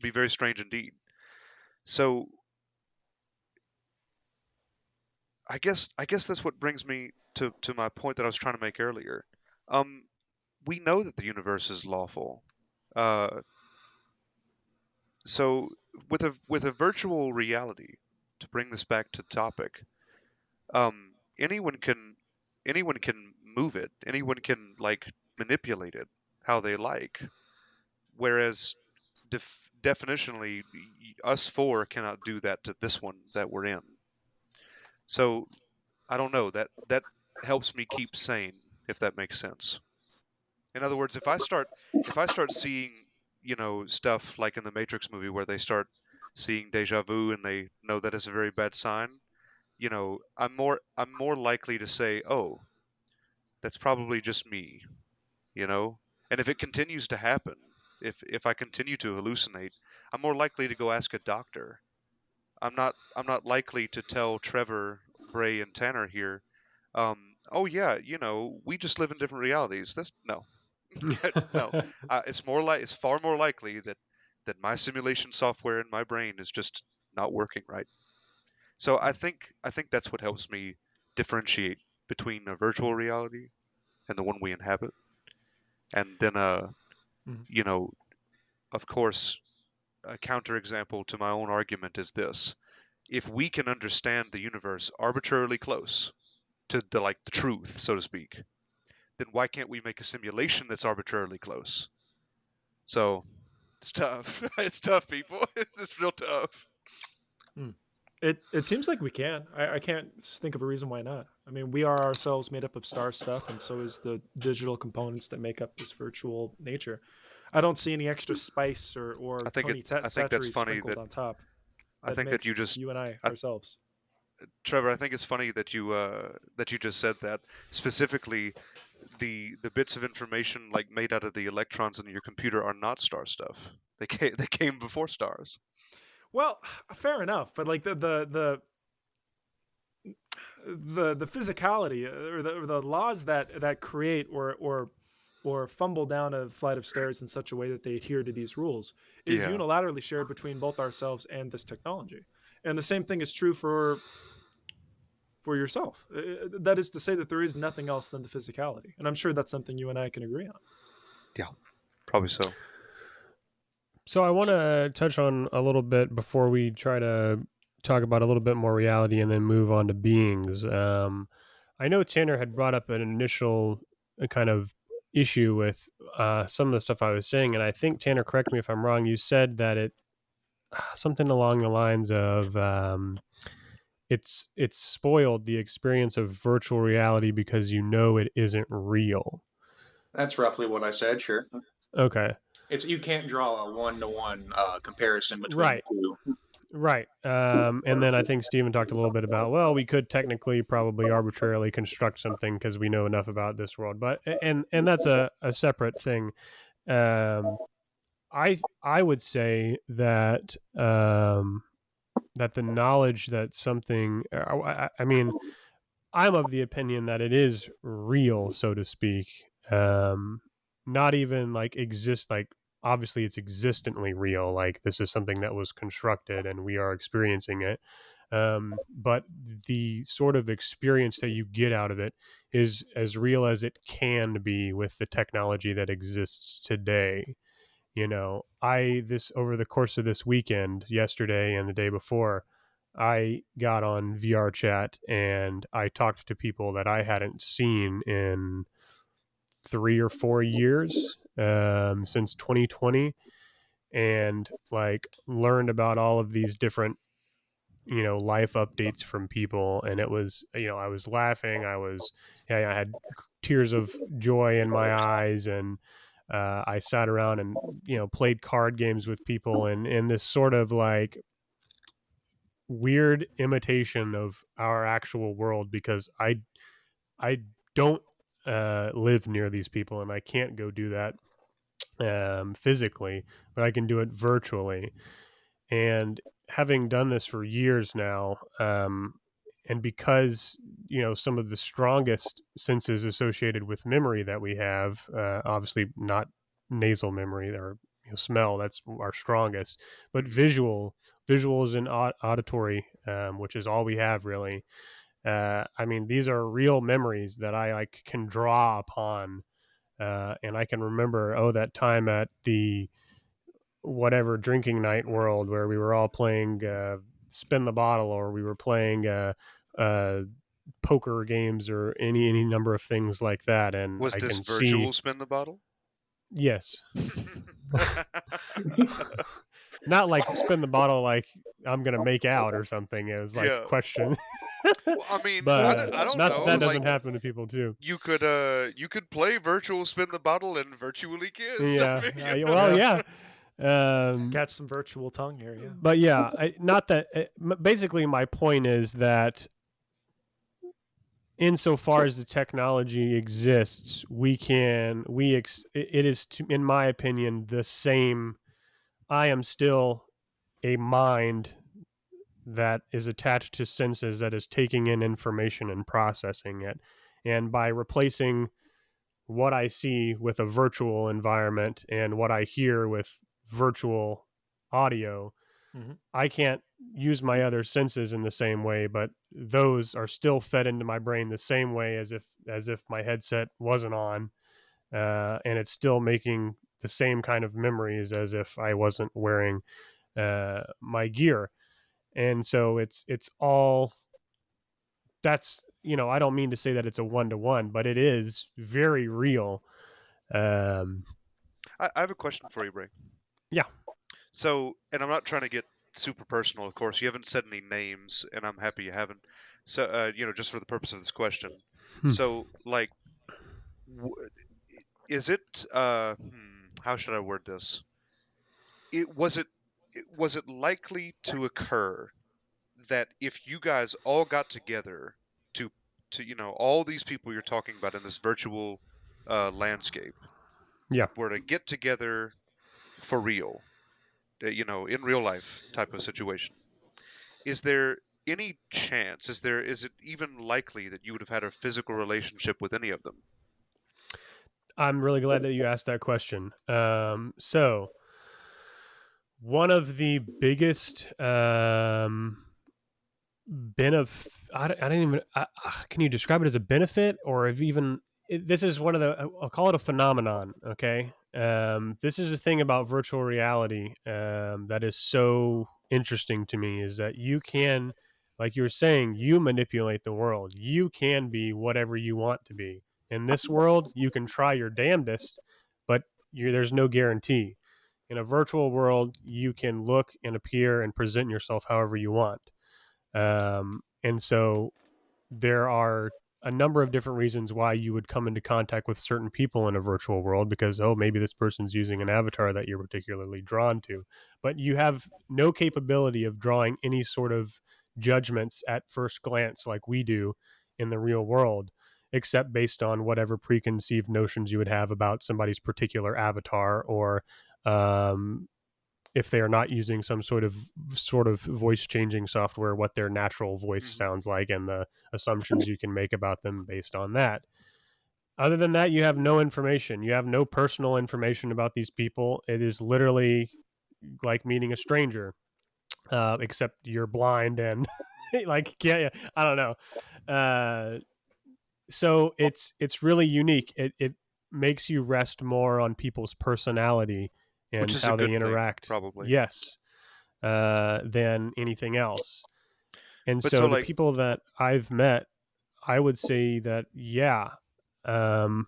Be very strange indeed. So I guess that's what brings me to my point that I was trying to make earlier. Um, we know that the universe is lawful. Uh, so with a virtual reality, to bring this back to topic, um, anyone can anyone can move it. Anyone can like manipulate it how they like. Whereas definitionally, us four cannot do that to this one that we're in. So I don't know, that helps me keep sane, if that makes sense. In other words, if I start seeing, stuff like in the Matrix movie where they start seeing deja vu and they know that it's a very bad sign, I'm more likely to say, "Oh, that's probably just me," you know? And if it continues to happen, if I continue to hallucinate, I'm more likely to go ask a doctor. I'm not likely to tell Trevor, Bray, and Tanner here, oh yeah, we just live in different realities. That's no, no. It's far more likely that my simulation software in my brain is just not working right. So I think that's what helps me differentiate between a virtual reality and the one we inhabit. And then Mhm. you know, of course, a counterexample to my own argument is this. If we can understand the universe arbitrarily close to the truth, so to speak, then why can't we make a simulation that's arbitrarily close? So it's tough. It's tough, people. It's real tough. It seems like we can. I can't think of a reason why not. I mean, we are ourselves made up of star stuff, and so is the digital components that make up this virtual nature. I don't see any extra spice or Tony I think that's Satchery funny sprinkled that on top I that think that makes you just you and I I, ourselves. Trevor, I think it's funny that you just said that. Specifically, the bits of information like made out of the electrons in your computer are not star stuff. They came before stars. Well, fair enough, but like the physicality or the laws that create or fumble down a flight of stairs in such a way that they adhere to these rules is Yeah. unilaterally shared between both ourselves and this technology. And the same thing is true for yourself. That is to say that there is nothing else than the physicality. And I'm sure that's something you and I can agree on. Yeah. Probably so. So I want to touch on a little bit before we try to talk about a little bit more reality and then move on to beings. I know Tanner had brought up an initial kind of issue with some of the stuff I was saying, and I think Tanner, correct me if I'm wrong. You said that it something along the lines of it's spoiled the experience of virtual reality because you know it isn't real. That's roughly what I said. Sure. Okay. It's you can't draw a one-to-one comparison between Right. the two. Right. And then I think Stephen talked a little bit about, well, we could technically probably arbitrarily construct something because we know enough about this world. But and that's a separate thing. Um, I would say that that the knowledge that something I mean, I'm of the opinion that it is real, so to speak. Not even like exist like obviously it's existently real. Like this is something that was constructed and we are experiencing it. But the sort of experience that you get out of it is as real as it can be with the technology that exists today. You know, I this over the course of this weekend, yesterday and the day before, I got on VR chat and I talked to people that I hadn't seen in 3 or 4 years, since 2020, and like learned about all of these different life updates from people. And it was, I was laughing, I had tears of joy in my eyes, and I sat around and played card games with people, and in this sort of like weird imitation of our actual world, because I don't live near these people and I can't go do that physically, but I can do it virtually. And having done this for years now, and because some of the strongest senses associated with memory that we have, obviously not nasal memory or smell, that's our strongest, but visuals and auditory, which is all we have really. I mean, these are real memories that I like can draw upon, and I can remember, that time at the whatever drinking night world where we were all playing spin the bottle, or we were playing uh, poker games, or any number of things like that. And Was I this can see, virtual spin the bottle? yes, not like spin the bottle like I'm gonna make out or something. It was like Yeah. question. Well, I mean, But I don't not that know. that Like doesn't happen to people too. you could play virtual spin the bottle and virtually kiss. I Yeah. mean, Well, Yeah. yeah. Catch some virtual tongue here, yeah. But yeah, not that. Basically, my point is that insofar as the technology exists, it is, in my opinion, the same. I am still a mind that is attached to senses, that is taking in information and processing it. And by replacing what I see with a virtual environment and what I hear with virtual audio, Mm-hmm. I can't use my other senses in the same way, but those are still fed into my brain the same way as if my headset wasn't on, and it's still making the same kind of memories as if I wasn't wearing my gear. And so it's all that's I don't mean to say that it's a one-to-one, but it is very real. Um, I have a question for you, Bray. Yeah. So, and I'm not trying to get super personal, of course. You haven't said any names, and I'm happy you haven't. So, just for the purpose of this question. Hmm. So, like, is it? How should I word this? It was it likely to occur that if you guys all got together to all these people you're talking about in this virtual landscape Yeah. were to get together for real, in real life type of situation, is there any chance? Is it even likely that you would have had a physical relationship with any of them? I'm really glad that you asked that question. So one of the biggest I don't even. Can you describe it as a benefit, or if even this is one of the? I'll call it a phenomenon. Okay, this is a thing about virtual reality that is so interesting to me is that you can, like you were saying, you manipulate the world. You can be whatever you want to be. In this world, you can try your damnedest, but there's no guarantee. In a virtual world, you can look and appear and present yourself however you want. And so there are a number of different reasons why you would come into contact with certain people in a virtual world because, oh, maybe this person's using an avatar that you're particularly drawn to. But you have no capability of drawing any sort of judgments at first glance like we do in the real world, except based on whatever preconceived notions you would have about somebody's particular avatar or if they are not using some sort of voice changing software, what their natural voice Hmm. sounds like and the assumptions you can make about them based on that. Other than that, you have no information. You have no personal information about these people. It is literally like meeting a stranger, except you're blind and like yeah, I don't know. So it's really unique. It makes you rest more on people's personality Which and is a how they good thing, interact. probably. Yes, than anything else. And But so, so the like, people that I've met, I would say that yeah, um,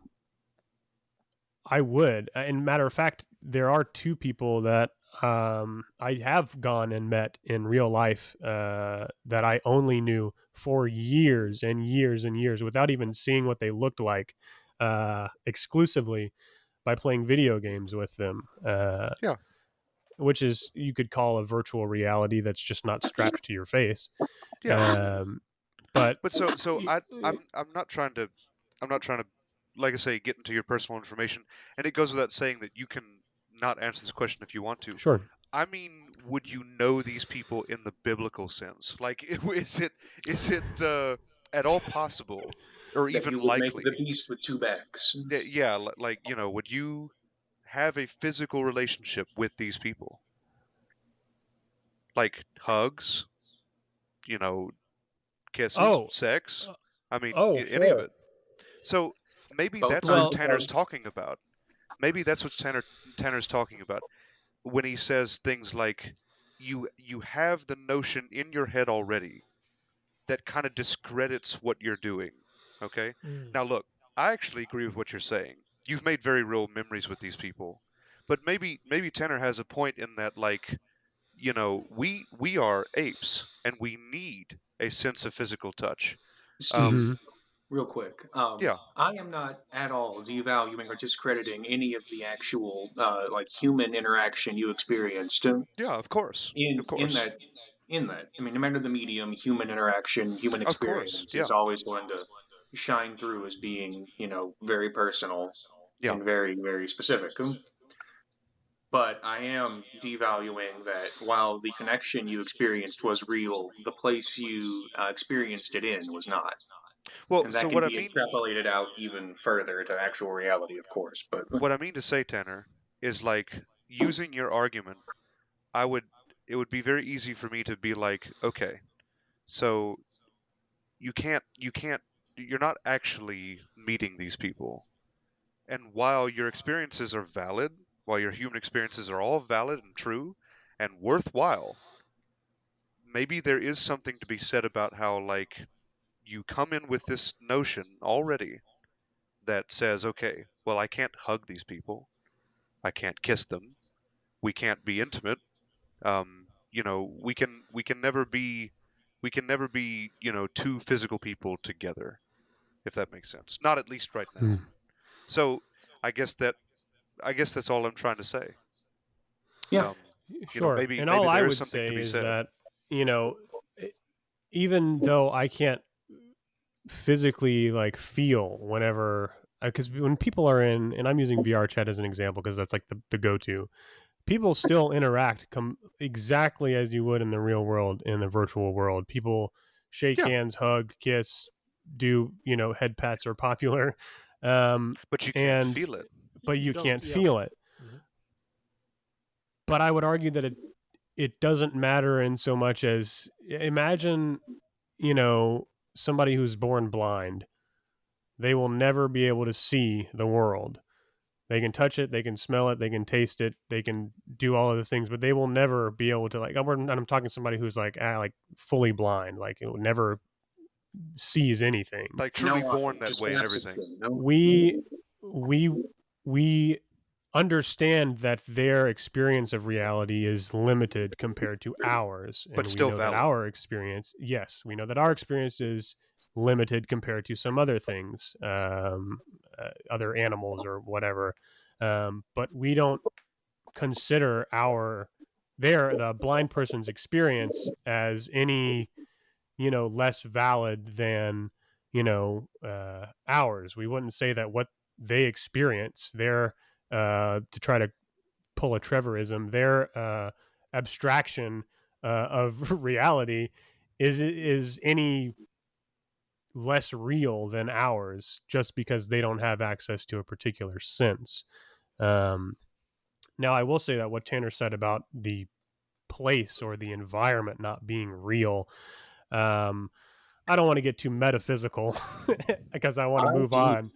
I would. And matter of fact, there are two people that I have gone and met in real life that I only knew for years and years and years without even seeing what they looked like, exclusively by playing video games with them. yeah, Which is you could call a virtual reality that's just not strapped to your face. yeah. Um, but But so I'm not trying to, like I say, get into your personal information, and it goes without saying that you can not answer this question if you want to. sure. I mean, would you know these people in the biblical sense? Like, is it at all possible, or That even you would make the likely? beast with two backs. Yeah, like, would you have a physical relationship with these people? Like hugs, you know, kisses, Oh, sex? uh, I mean, oh, any of sure. it. So maybe Both that's what kinds Well, of Tanner's hugs. talking about. Maybe that's what Tanner's talking about when he says things like, "You have the notion in your head already that kind of discredits what you're doing." Okay. Mm. Now look, I actually agree with what you're saying. You've made very real memories with these people, but maybe Tanner has a point in that, like, we are apes and we need a sense of physical touch. Steve, mm-hmm. Um, real quick. yeah, I am not at all devaluing or discrediting any of the actual like human interaction you experienced yeah, of course, in of in course, that in that. I mean, no matter the medium, human interaction, human of course, experience yeah, is always going to shine through as being, very personal yeah. and very, very specific. But I am devaluing that while the connection you experienced was real, the place you experienced it in was not. Well, And so that can what I be mean, extrapolated out even further to actual reality, of course. But what I mean to say, Tanner, is like using your argument. I would, it would be very easy for me to be like, okay, so you're not actually meeting these people. And while your experiences are valid, while your human experiences are all valid and true and worthwhile, maybe there is something to be said about how, like, you come in with this notion already that says, okay, well, I can't hug these people. I can't kiss them. We can't be intimate. We can never be two physical people together, if that makes sense. Not at least right Hmm. now. So I guess that I guess that's all I'm trying to say. Yeah. Um, Sure. maybe And all I there is would something to say be is said. that, you know, e- even though I can't physically like feel whenever, because when people are in, and I'm using VR chat as an example because that's like the go to, people still interact exactly as you would in the real world, in the virtual world. People shake Yeah, hands, hug, kiss, do, head pats are popular. Um, but you can't and, Y- feel it. but You you don't. can't Yeah. feel it. Mhm. But I would argue that it doesn't matter in so much as, imagine, you know, somebody who's born blind. They will never be able to see the world. They can touch it, they can smell it, they can taste it, they can do all of those things, but they will never be able to, like. I'm talking to somebody who's like fully blind, like it never sees anything. Like No truly born eyes, that just way and absent. everything. No. We we we understand that their experience of reality is limited compared to ours, But and we still know that valid. our experience, yes, we know that our experience is limited compared to some other things, other animals or whatever, but we don't consider the blind person's experience as any, less valid than, ours. We wouldn't say that what they experience, their, to try to pull a Trevorism, their abstraction of reality is any less real than ours, just because they don't have access to a particular sense. Um, Now, I will say that what Tanner said about the place or the environment not being real, um, I don't want to get too metaphysical because I want to I move do. on.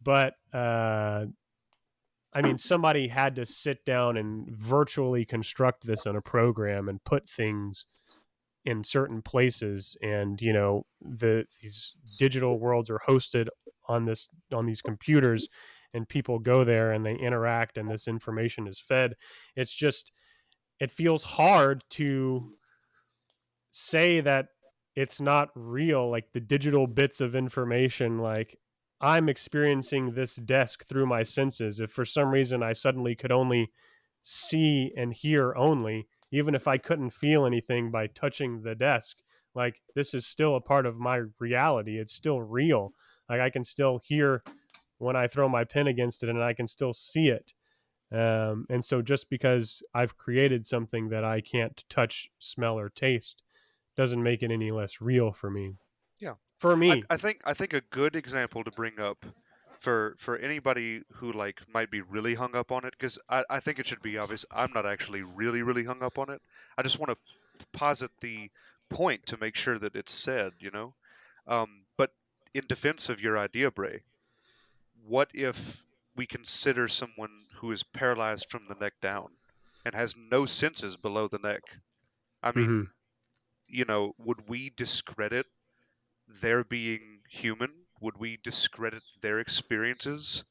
But I mean, somebody had to sit down and virtually construct this in a program and put things in certain places, and these digital worlds are hosted on these computers, and people go there and they interact, and this information is fed. It's just, it feels hard to say that it's not real, like the digital bits of information. Like, I'm experiencing this desk through my senses. If for some reason I suddenly could only see and hear only, even if I couldn't feel anything by touching the desk, like, this is still a part of my reality. It's still real. Like, I can still hear when I throw my pen against it, and I can still see it. And so just because I've created something that I can't touch, smell, or taste doesn't make it any less real for me. Yeah. For I, me. I think I think a good example to bring up for anybody who like might be really hung up on it, because I think it should be obvious I'm not actually really hung up on it. I just want to posit the point to make sure that it's said. But in defense of your idea, Bray, what if we consider someone who is paralyzed from the neck down and has no senses below the neck? I mean, Mm-hmm. would we discredit their being human? Would we discredit their experiences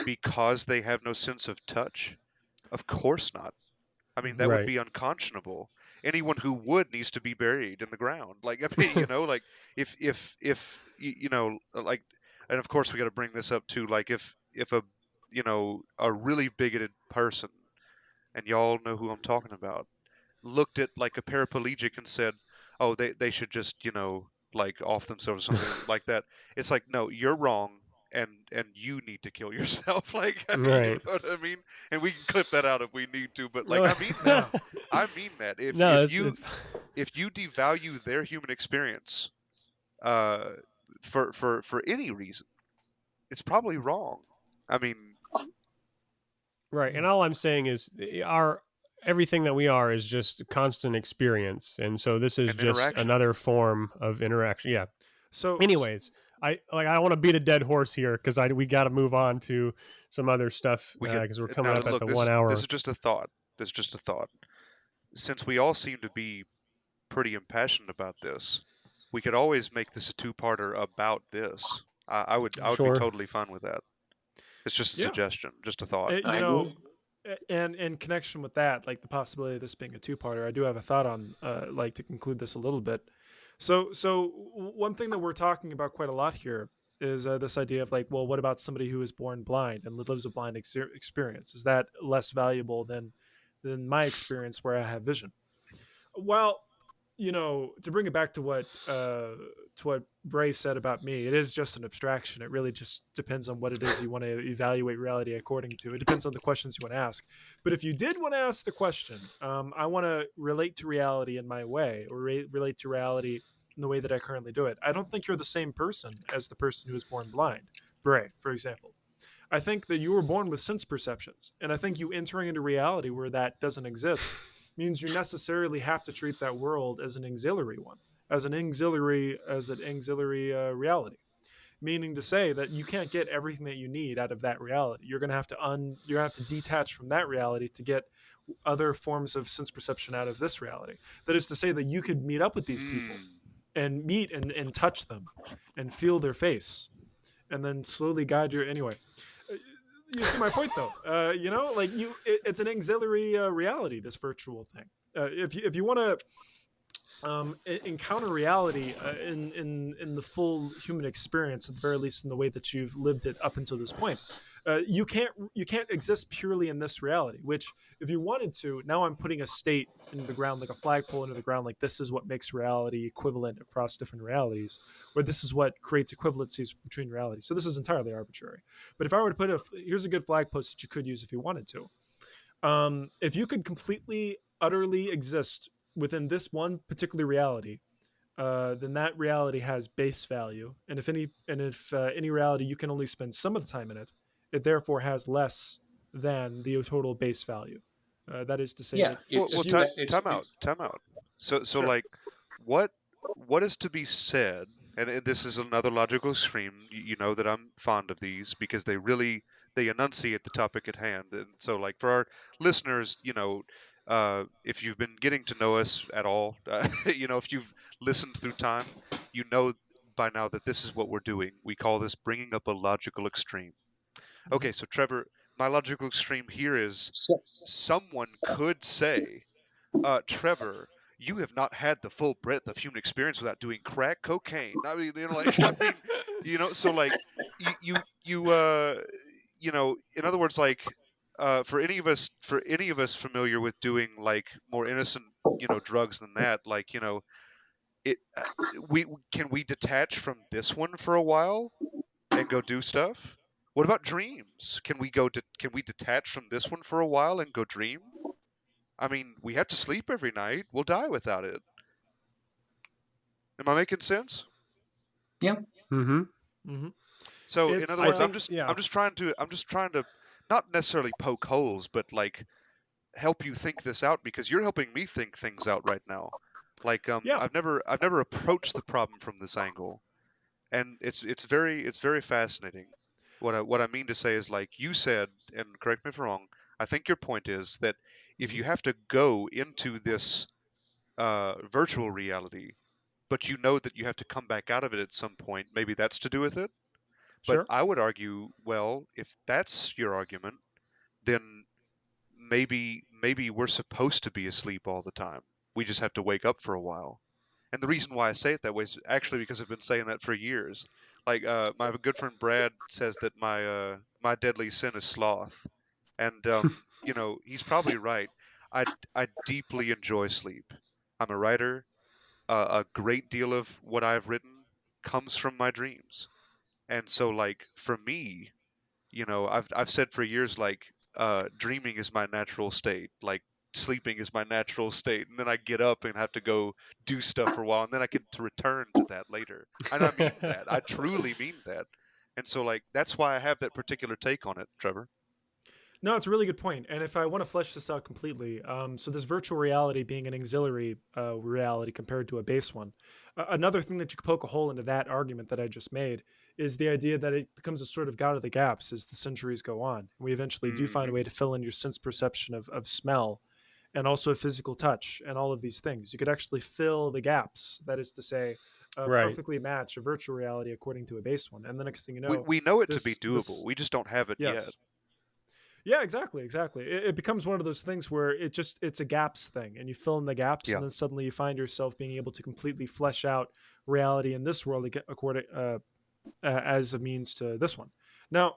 because they have no sense of touch? Of course not. I mean, that would Right. be unconscionable. Anyone who would needs to be buried in the ground. Like, I mean, like if like, and of course we got to bring this up too. Like, if a really bigoted person, and y'all know who I'm talking about, looked at like a paraplegic and said, "Oh, they should just like off themselves or something like that." It's like, no, you're wrong, and you need to kill yourself. Like, you Right. know what I mean? And we can clip that out if we need to, but like, No. I mean that. Yeah. I mean that. If No, if it's you it's if you devalue their human experience, uh, for any reason, it's probably wrong. I mean, right. And all I'm saying is, our everything that we are is just constant experience. And so this is an just interaction. another form of interaction. Yeah. So, Anyways, I don't want to beat a dead horse here, because we got to move on to some other stuff, We could because we're coming now up at look. the This 1 this hour. is just a thought. This is just a thought. Since we all seem to be pretty impassioned about this, we could always make this a two-parter about this. I would be Sure. totally fine with that. It's just a Yeah. suggestion, just a thought. You I know, agree. and in connection with that, like the possibility of this being a two-parter, I do have a thought on, like, to conclude this a little bit. One thing that we're talking about quite a lot here is this idea of, like, well, what about somebody who is born blind and lives a blind experience? Is that less valuable than my experience where I have vision? Well, to bring it back to what Bray said about me, it is just an abstraction. It really just depends on what it is you want to evaluate reality according to. It depends on the questions you want to ask. But if you did want to ask the question, I want to relate to reality in my way, or relate to reality in the way that I currently do it. I don't think you're the same person as the person who was born blind. Bray, for example. I think that you were born with sense perceptions, and I think you entering into reality where that doesn't exist means you necessarily have to treat that world as an auxiliary one, as an auxiliary reality. Meaning to say that you can't get everything that you need out of that reality. You're gonna have to you're gonna have to detach from that reality to get other forms of sense perception out of this reality. That is to say that you could meet up with these people Hmm. and meet and touch them and feel their face and then slowly guide your anyway. uh, you see my point though. Like it's an auxiliary reality, this virtual thing. If you want to encounter reality in the full human experience, at the very least in the way that you've lived it up until this point, you can't exist purely in this reality. Which, if you wanted to, now I'm putting a state into the ground, like a flagpole into the ground, like this is what makes reality equivalent across different realities, or this is what creates equivalencies between realities. So this is entirely arbitrary. But if I were to put here's a good flag post that you could use if you wanted to. If you could completely, utterly exist within this one particular reality, then that reality has base value. And if any reality you can only spend some of the time in it, it therefore has less than the total base value. That is to say Yeah, that Well, if you time out, it's time out. So sure, like, what what is to be said? And this is another logical extreme. You know that I'm fond of these because they enunciate the topic at hand. And so, like, for our listeners, if you've been getting to know us at all, if you've listened through time, you know by now that this is what we're doing. We call this bringing up a logical extreme. mhm. Okay, so Trevor, my logical extreme here is so, someone could say, Trevor, you have not had the full breadth of human experience without doing crack cocaine. I mean, so like, in other words, like, for any of us familiar with doing like more innocent, drugs than that, like, it, we detach from this one for a while and go do stuff? What about dreams? Can we detach from this one for a while and go dream? I mean, we have to sleep every night. We'll die without it. Am I making sense? yeah. Mm-hmm. Mhm. So, in It's other I words, think, yeah. I'm just trying to not necessarily poke holes, but like help you think this out because you're helping me think things out right now. Like, yeah, I've never approached the problem from this angle, and it's very fascinating. What I mean to say is, like you said, and correct me if I'm wrong. I think your point is that if mhm, you have to go into this virtual reality, but you know that you have to come back out of it at some point, maybe that's to do with it. But sure, I would argue, well, if that's your argument, then maybe we're supposed to be asleep all the time. We just have to wake up for a while. And the reason why I say it that way is actually because I've been saying that for years. Like, my good friend Brad says that my deadly sin is sloth, and he's probably right. I deeply enjoy sleep. I'm a writer. A great deal of what I've written comes from my dreams, and so, like, for me, I've said for years, like, dreaming is my natural state, like sleeping is my natural state, and then I get up and have to go do stuff for a while, and then I get to return to that later. And I mean that. I truly mean that. And so, like, that's why I have that particular take on it, Trevor. No, it's a really good point. And if I want to flesh this out completely, so this virtual reality being an auxiliary reality compared to a base one, another thing that you could poke a hole into that argument that I just made is the idea that it becomes a sort of God of the gaps as the centuries go on. We eventually do find a way Hmm. to fill in your sense perception of smell and also physical touch and all of these things. You could actually fill the gaps. That is to say, Right. perfectly match a virtual reality according to a base one. And the next thing you know, We know it to be this doable. We just don't have it yet. yes. Yeah, exactly. It becomes one of those things where it's a gaps thing, and you fill in the gaps, Yeah. and then suddenly you find yourself being able to completely flesh out reality in this world according as a means to this one. Now,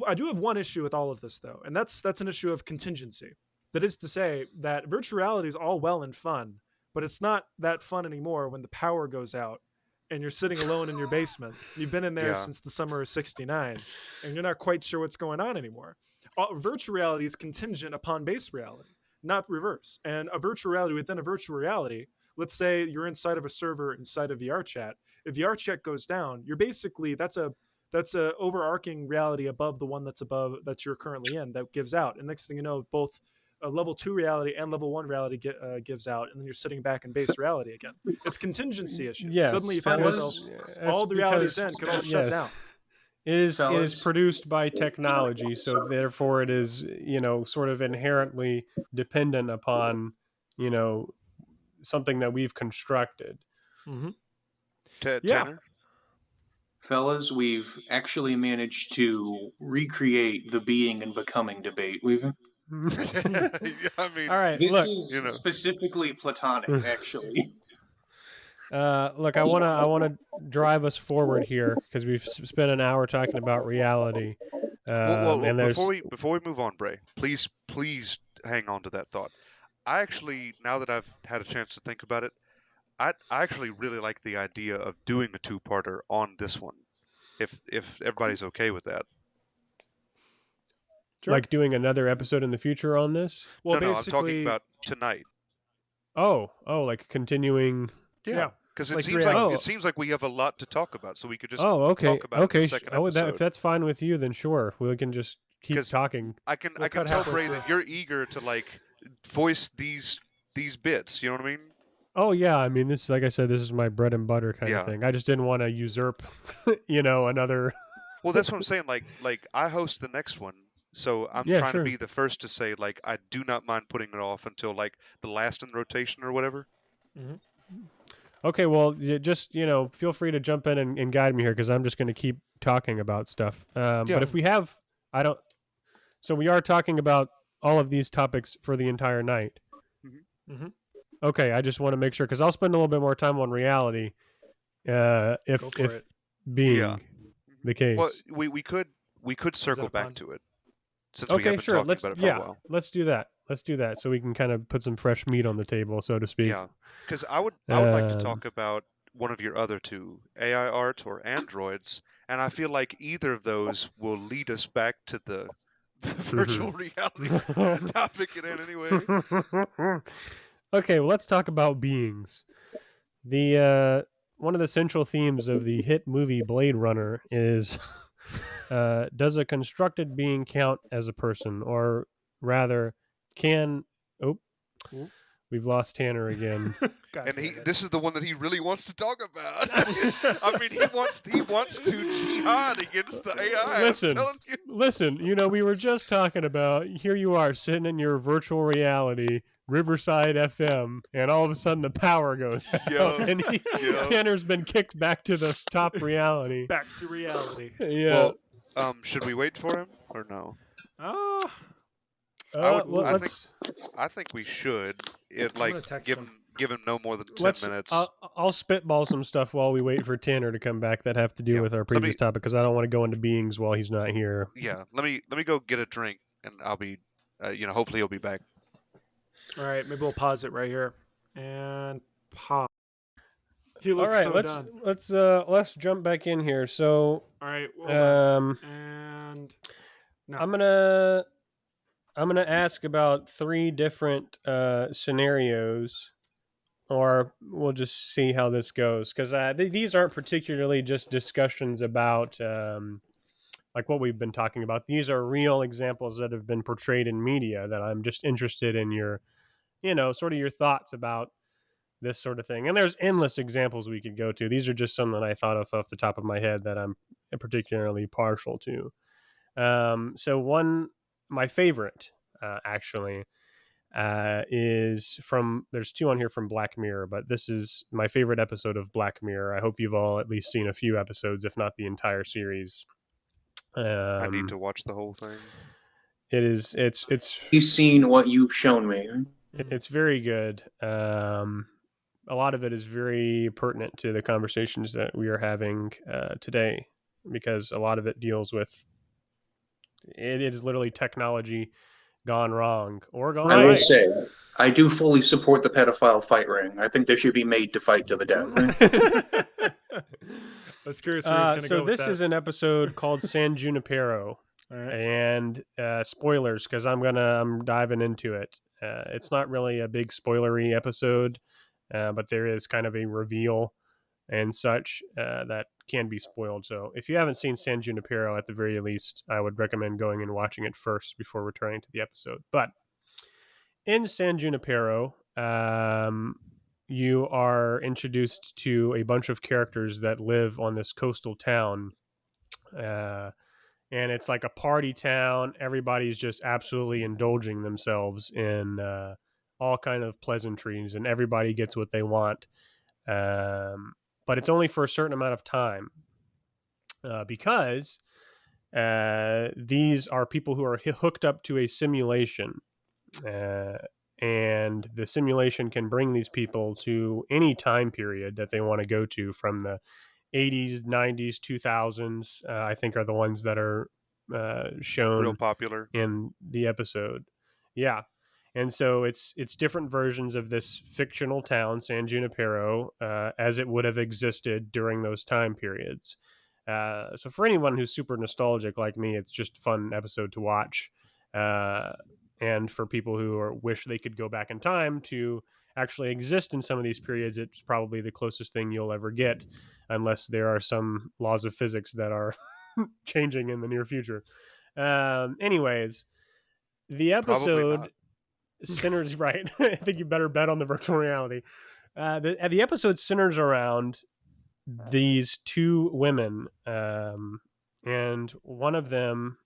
I do have one issue with all of this though, and that's an issue of contingency. That is to say that virtual reality is all well and fun, but it's not that fun anymore when the power goes out and you're sitting alone in your basement. You've been in there Yeah. since the summer of '69, and you're not quite sure what's going on anymore. Virtual reality is contingent upon base reality, not reverse. And a virtual reality within a virtual reality, let's say you're inside of a server inside of VR chat. If VR chat goes down, you're basically that's a overarching reality above the one that's above that you're currently in that gives out. And next thing you know, both level 2 reality and level 1 reality gives out, and then you're sitting back in base reality again. It's contingency issues. Yes. Suddenly you find yourself all the realities in can all shut down. It is Fellas. produced by technology, so therefore it is, sort of inherently dependent upon, something that we've constructed. Mm-hmm. Tanner? Yeah. Fellas, we've actually managed to recreate the being and becoming debate. I mean, All right, This look. is specifically platonic, actually. Look, I wanna drive us forward here because we've spent an hour talking about reality. And there's before we move on, Bray, please hang on to that thought. I actually, now that I've had a chance to think about it, I actually really like the idea of doing a two-parter on this one, if everybody's okay with that. Sure. like doing another episode in the future on this. Well, no, I'm basically, talking about tonight. Oh, like continuing. Yeah, because like it 3 seems like hours. it seems like we have a lot to talk about, so we could just Oh, okay, talk about it in okay. the second If episode. that's fine with you, then sure, we can just keep 'Cause talking. I can We'll cut tell halfway Bray through. that you're eager to like voice these bits. You know what I mean? Oh yeah, I mean, this, like I said, this is my bread and butter kind of Yeah. thing. I just didn't want to usurp, another. Well, that's what I'm saying. Like I host the next one, so I'm Yeah, trying sure. to be the first to say like I do not mind putting it off until like the last in the rotation or whatever. Okay, well, just feel free to jump in and guide me here because I'm just going to keep talking about stuff. But if we have, I don't. So we are talking about all of these topics for the entire night. Mhm. Okay, I just want to make sure because I'll spend a little bit more time on reality. If Go for it. being Yeah. the case. Well, we could circle a back pun? to it since we have Okay, been sure. talking Let's about it for a while. let's do that. Let's do that so we can kind of put some fresh meat on the table, so to speak. Yeah, because I would like to Um, talk about one of your other two, AI art or androids, and I feel like either of those will lead us back to the virtual reality topic at hand anyway. Okay, well, let's talk about beings. The one of the central themes of the hit movie Blade Runner is does a constructed being count as a person, or rather, can oh, Ooh. we've lost Tanner again. God And damn it. this is the one that he really wants to talk about. I mean, he wants to jihad against the AI. Listen, I'm telling you. Listen, we were just talking about, here you are sitting in your virtual reality, Riverside FM, and all of a sudden the power goes out, Yeah. and Tanner's been kicked back to the top reality. Back to reality. Yeah. Well, should we wait for him or no? Ah, I think we should. gonna text him. Give him no more than 10 minutes. I'll spitball some stuff while we wait for Tanner to come back that have to do with our previous topic because I don't want to go into beings while he's not here. Yeah, let me go get a drink and I'll be, hopefully he'll be back. all right. Maybe we'll pause it right here and pause. He All looks right, so done. let's jump back in here. So, All right. Hold on. um, And no. I'm gonna ask about 3 different scenarios, or we'll just see how this goes because these aren't particularly just discussions about like what we've been talking about. These are real examples that have been portrayed in media that I'm just interested in your, sort of your thoughts about this sort of thing. And there's endless examples we could go to. These are just some that I thought of off the top of my head that I'm particularly partial to. So my favorite, actually, is from, there's two on here from Black Mirror, but this is my favorite episode of Black Mirror. I hope you've all at least seen a few episodes, if not the entire series. I need to watch the whole thing. You've seen what you've shown me. It's very good. A lot of it is very pertinent to the conversations that we are having today, because a lot of it deals with, it is literally technology gone wrong or gone I will right. say, I do fully support the pedophile fight ring. I think they should be made to fight to the death. I was curious where he's going to So go with this that. is an episode called San Junipero. All right. And spoilers, because I'm diving into it. It's not really a big spoilery episode, but there is kind of a reveal and such that can be spoiled. So if you haven't seen San Junipero, at the very least, I would recommend going and watching it first before returning to the episode. But in San Junipero, you are introduced to a bunch of characters that live on this coastal town. And it's like a party town. Everybody's just absolutely indulging themselves in all kind of pleasantries, and everybody gets what they want. But it's only for a certain amount of time, because these are people who are hooked up to a simulation. And the simulation can bring these people to any time period that they want to go to, from the 80s, 90s, 2000s, I think are the ones that are shown Real popular in the episode. Yeah. And so it's different versions of this fictional town, San Junipero, as it would have existed during those time periods. So for anyone who's super nostalgic like me, it's just a fun episode to watch. And for people who wish they could go back in time to actually exist in some of these periods, it's probably the closest thing you'll ever get, unless there are some laws of physics that are changing in the near future. Anyways, the episode centers right. I think you better bet on the virtual reality. The episode centers around these two women, and one of them,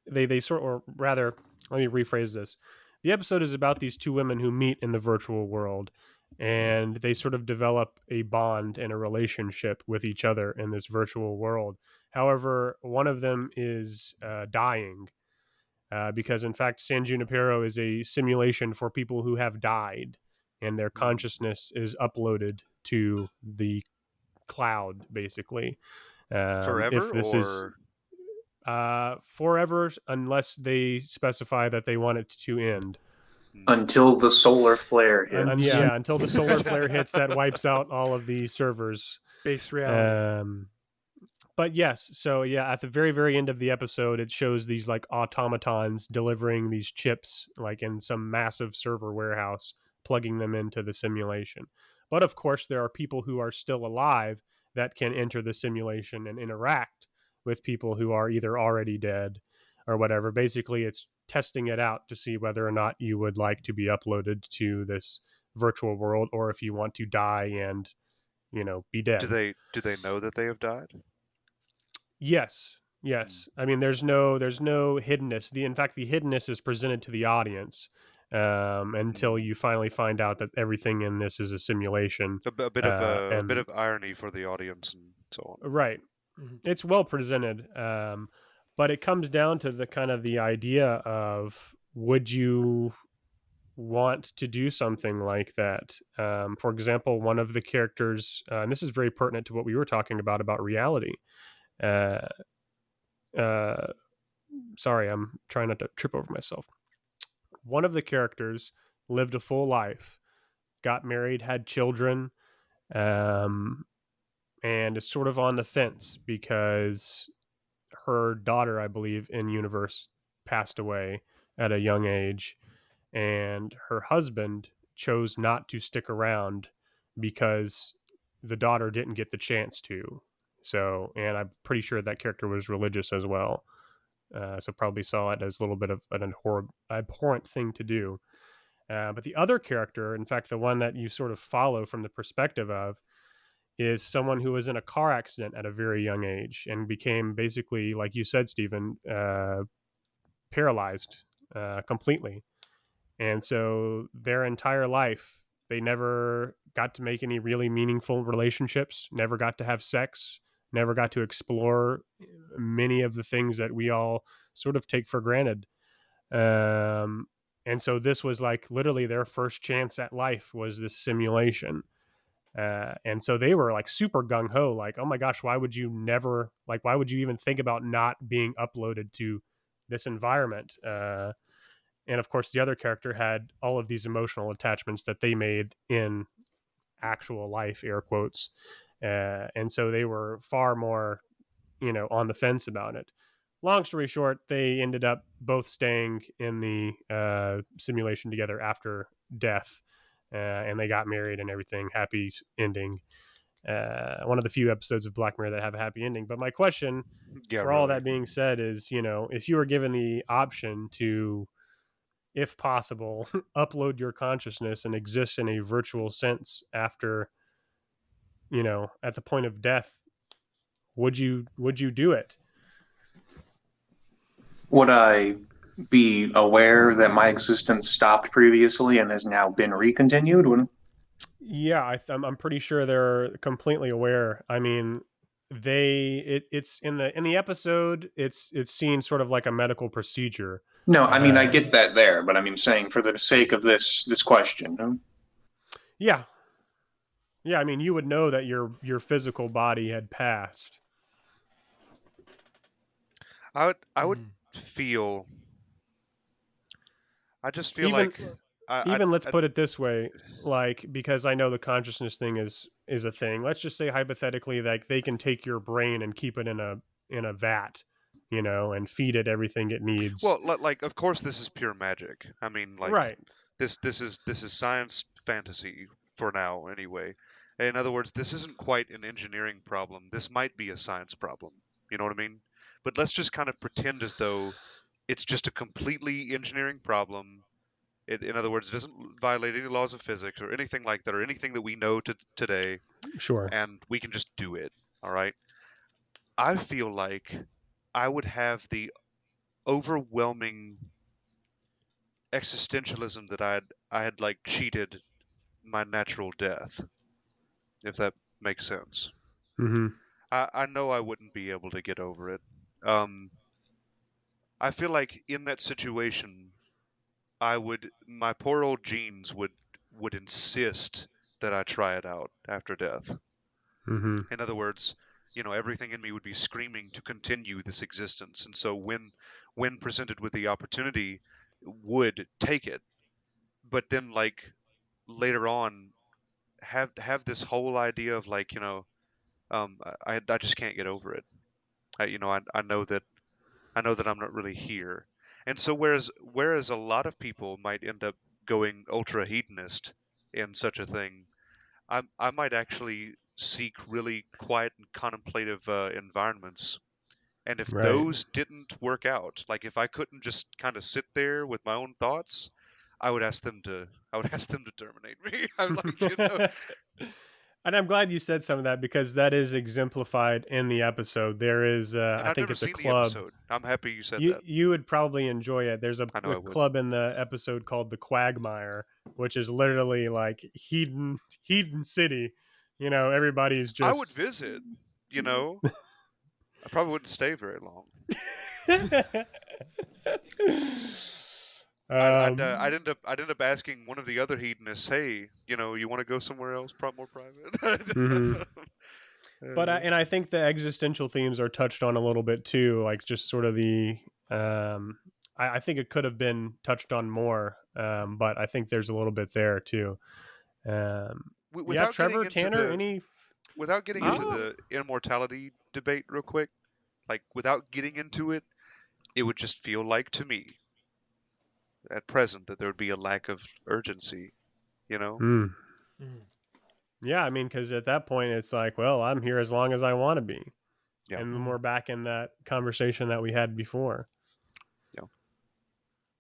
they sort, or rather, let me rephrase this. The episode is about these two women who meet in the virtual world, and they sort of develop a bond and a relationship with each other in this virtual world. However, one of them is dying, because in fact, San Junipero is a simulation for people who have died, and their consciousness is uploaded to the cloud, basically. forever, If this is forever, unless they specify that they want it to end. Until the solar flare hits. Yeah, until the solar flare hits that wipes out all of the servers. Base reality. But yes, so yeah, at the very, very end of the episode, it shows these like automatons delivering these chips, like in some massive server warehouse, plugging them into the simulation. But of course, there are people who are still alive that can enter the simulation and interact with people who are either already dead or whatever. Basically, it's testing it out to see whether or not you would like to be uploaded to this virtual world, or if you want to die and, be dead. Do they know that they have died? Yes. I mean, there's no hiddenness. In fact, the hiddenness is presented to the audience until you finally find out that everything in this is a simulation. A bit of irony for the audience and so on. Right. It's well presented, but it comes down to the kind of the idea of, would you want to do something like that? For example, one of the characters, and this is very pertinent to what we were talking about reality. Sorry, I'm trying not to trip over myself. One of the characters lived a full life, got married, had children, and is sort of on the fence because her daughter, I believe, in universe passed away at a young age, and her husband chose not to stick around because the daughter didn't get the chance to. So, and I'm pretty sure that character was religious as well. So probably saw it as a little bit of an abhorrent thing to do. But the other character, in fact, the one that you sort of follow from the perspective of, is someone who was in a car accident at a very young age and became basically, like you said, Stephen, paralyzed completely. And so their entire life, they never got to make any really meaningful relationships, never got to have sex, never got to explore many of the things that we all sort of take for granted. Um, and so this was like literally their first chance at life was this simulation. And so they were like super gung ho, like, oh my gosh, why would you never, like, why would you even think about not being uploaded to this environment? And of course, the other character had all of these emotional attachments that they made in actual life, air quotes. And so they were far more, on the fence about it. Long story short, they ended up both staying in the simulation together after death, and they got married and everything. Happy ending. One of the few episodes of Black Mirror that have a happy ending. But my question, Yeah, for all really. that being said, is if you were given the option to, if possible, upload your consciousness and exist in a virtual sense after, at the point of death, would you do it? Would I be aware that my existence stopped previously and has now been recontinued? Yeah, I'm pretty sure they're completely aware. I mean, it's in the episode. It's seen sort of like a medical procedure. No, I mean I Uh, get that there, but I mean saying for the sake of this question. yeah, yeah. I mean, you would know that your physical body had passed. I would Mm. feel. I just feel Even like I, even let's I put it this way, like, because I know the consciousness thing is a thing. Let's just say hypothetically, like, they can take your brain and keep it in a vat, and feed it everything it needs. well, like, of course, this is pure magic. I mean, like, Right. this is science fantasy for now, anyway. In other words, this isn't quite an engineering problem. This might be a science problem. You know what I mean? But let's just kind of pretend as though it's just a completely engineering problem. In other words, it doesn't violate any laws of physics or anything like that, or anything that we know today, Sure. and we can just do it. All right. I feel like I would have the overwhelming existentialism that I had like cheated my natural death, if that makes sense. Mm-hmm. I know I wouldn't be able to get over it. Um, I feel like in that situation, my poor old genes would insist that I try it out after death. Mm-hmm. In other words, everything in me would be screaming to continue this existence, and so when presented with the opportunity, would take it. But then, like, later on, have this whole idea of, like, I just can't get over it. I know that I'm not really here. And so whereas a lot of people might end up going ultra hedonist in such a thing, I might actually seek really quiet and contemplative environments. And if Right. those didn't work out, like if I couldn't just kind of sit there with my own thoughts, I would ask them to terminate me. I'm like, And I'm glad you said some of that, because that is exemplified in the episode. There is, and I I've think never it's a seen the club. episode. I'm happy you said You that. you would probably enjoy it. There's a, I know a I would. club in the episode called the Quagmire, which is literally like Hedon City. Everybody's I would just. visit, you know. I probably wouldn't stay very long. I'd um, end up asking one of the other hedonists, hey, you want to go somewhere else, more private? mhm. But uh, I think the existential themes are touched on a little bit too, like just sort of the. I think it could have been touched on more, but I think there's a little bit there too. Um, yeah, without getting Trevor, into Tanner, the any? without getting into Um, the immortality debate real quick, like without getting into it, it would just feel like to me at present that there would be a lack of urgency, you know? Mm. mm. Yeah, I mean, because at that point it's like, well, I'm here as long as I want to be, Yeah, and Mhm. we're back in that conversation that we had before. yeah.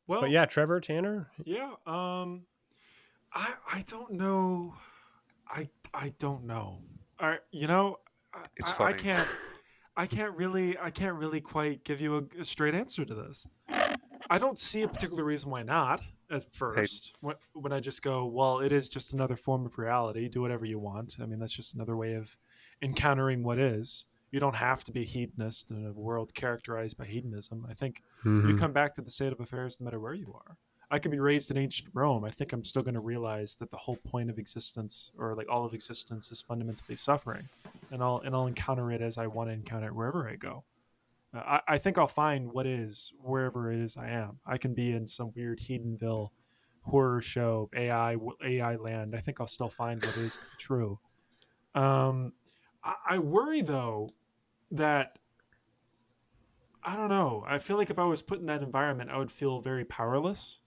But Well, yeah, Trevor, Tanner. yeah. I don't know. I don't know. I, It's I funny. can't I can't really quite give you a straight answer to this. I don't see a particular reason why not at first. When I just go, well, it is just another form of reality. Do whatever you want. I mean, that's just another way of encountering what is. You don't have to be a hedonist in a world characterized by hedonism. I think you Mm-hmm. come back to the state of affairs no matter where you are. I could be raised in ancient Rome. I think I'm still going to realize that the whole point of existence, or like all of existence, is fundamentally suffering, and I'll encounter it as I want to encounter it wherever I go. I think I'll find what is wherever it is I am. I can be in some weird Hedonville horror show, AI land. I think I'll still find what is to be true. I worry though that I don't know. I feel like if I was put in that environment, I would feel very powerless.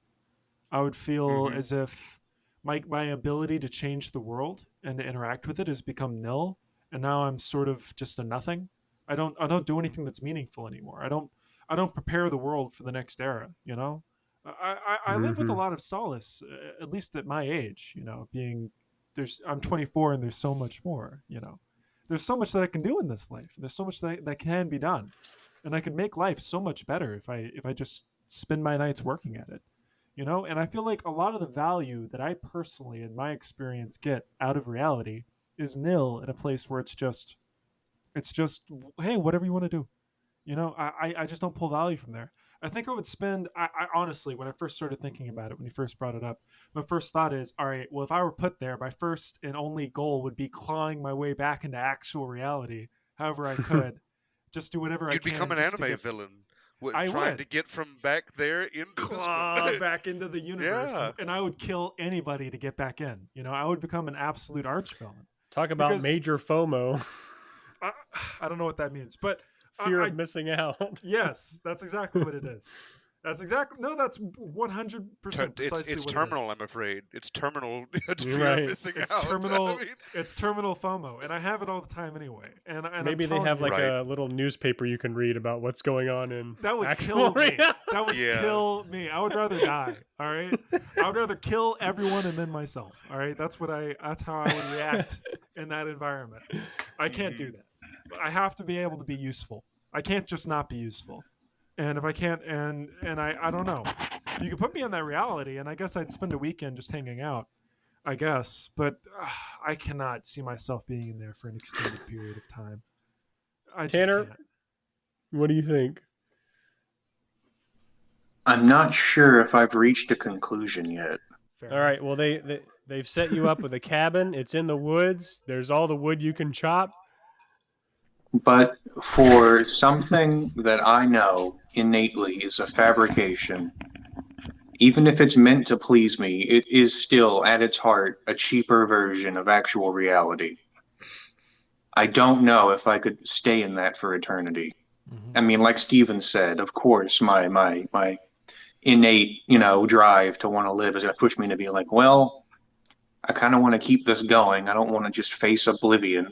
I would feel Hmm. as if my ability to change the world and to interact with it has become nil, and now I'm sort of just a nothing. I don't do anything that's meaningful anymore. I don't prepare the world for the next era. I live with a Mm-hmm. lot of solace, at least at my age. Being I'm 24 and there's so much more. There's so much that I can do in this life. There's so much that can be done, and I could make life so much better if I just spend my nights working at it. And I feel like a lot of the value that I personally in my experience get out of reality is nil in a place where it's just hey, whatever you want to do. I just don't pull value from there. I think I would spend I honestly, when I first started thinking about it, when you first brought it up, my first thought is, all right, well, if I were put there, my first and only goal would be clawing my way back into actual reality however I could. Just do whatever I You'd become can an just to anime get villain, I trying would to get from back there into this one. claw back into the universe, Yeah. and I would kill anybody to get back in. I would become an absolute arch villain Talk about because major FOMO, I, I don't know what that means, but fear I of missing out. yes, that's exactly what it is. That's 100% precisely It's what it terminal, is. I'm afraid. It's terminal fear of Right. missing It's out. I terminal. mean, It's terminal FOMO, and I have it all the time anyway. And I'm Maybe they telling have like you, right. a little newspaper you can read about what's going on in that would actual kill me. reality. That would Yeah. kill me. I would rather die. All right. I would rather kill everyone and then myself. All right. That's how I would react in that environment. I can't do Hmm. that. I have to be able to be useful. I can't just not be useful. And if I can't, and I don't know. You could put me in that reality, and I guess I'd spend a weekend just hanging out. I guess, but I cannot see myself being in there for an extended period of time. I just Tanner, can't. what do you think? I'm not sure if I've reached a conclusion yet. Fair All enough. right. Well, they've set you up with a cabin. It's in the woods. There's all the wood you can chop. But for something that I know innately is a fabrication, even if it's meant to please me, it is still, at its heart, a cheaper version of actual reality. I don't know if I could stay in that for eternity. Mm-hmm. I mean, like Steven said, of course, my innate, drive to want to live is going to push me to be like, well, I kind of want to keep this going. I don't want to just face oblivion.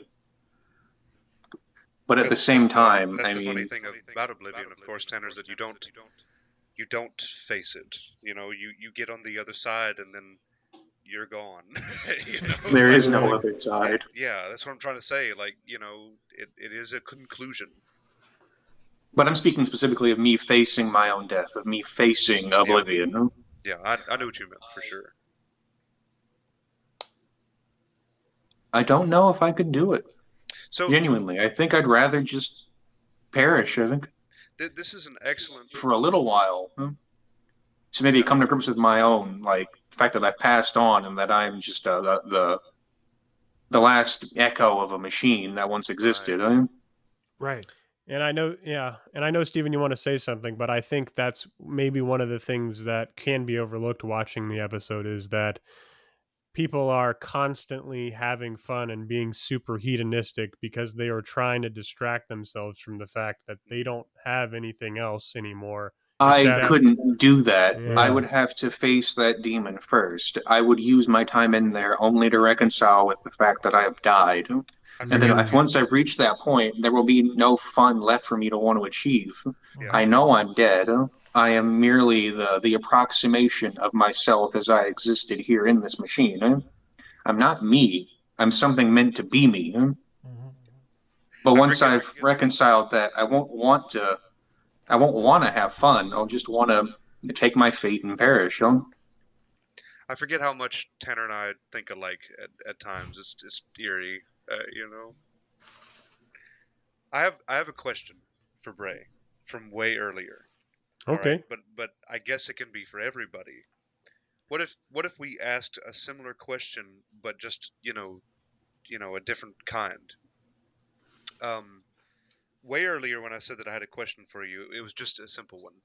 But at the same time, That's I the funny mean, thing about Oblivion, of course, Tanner, is that you don't face it. You get on the other side and then you're gone. there is no Right. other side. Yeah, that's what I'm trying to say. Like, it is a conclusion. But I'm speaking specifically of me facing my own death, of me facing Yeah, oblivion. yeah, I know what you meant for sure. I don't know if I could do it. So Genuinely, I think I'd rather just perish. I think this is an excellent. for a little while. So maybe Yeah, come to grips with my own, like the fact that I passed on and that I'm just the last echo of a machine that once right. existed. Right. And I know, yeah, and I know, Stephen, you want to say something, but I think that's maybe one of the things that can be overlooked watching the episode is that people are constantly having fun and being super hedonistic because they are trying to distract themselves from the fact that they don't have anything else anymore I except, couldn't do that. I yeah, would have to face that demon first. I would use my time in there only to reconcile with the fact that I have died. I And then forget mm, again. once I've reached that point, there will be no fun left for me to want to achieve. Yeah, Mm-hmm. I know I'm dead. I am merely the approximation of myself as I existed here in this machine. I'm not me. I'm something meant to be me. Mm-hmm. But I once forget. I've reconciled that, I won't want to have fun. I'll just want to take my fate and perish. You know? I forget how much Tanner and I think alike at times. It's eerie, you know. I have a question for Bray from way earlier. All right, Okay. but I guess it can be for everybody. What if we asked a similar question, but just a different kind? Um, Way earlier when I said that I had a question for you, it was just a simple one.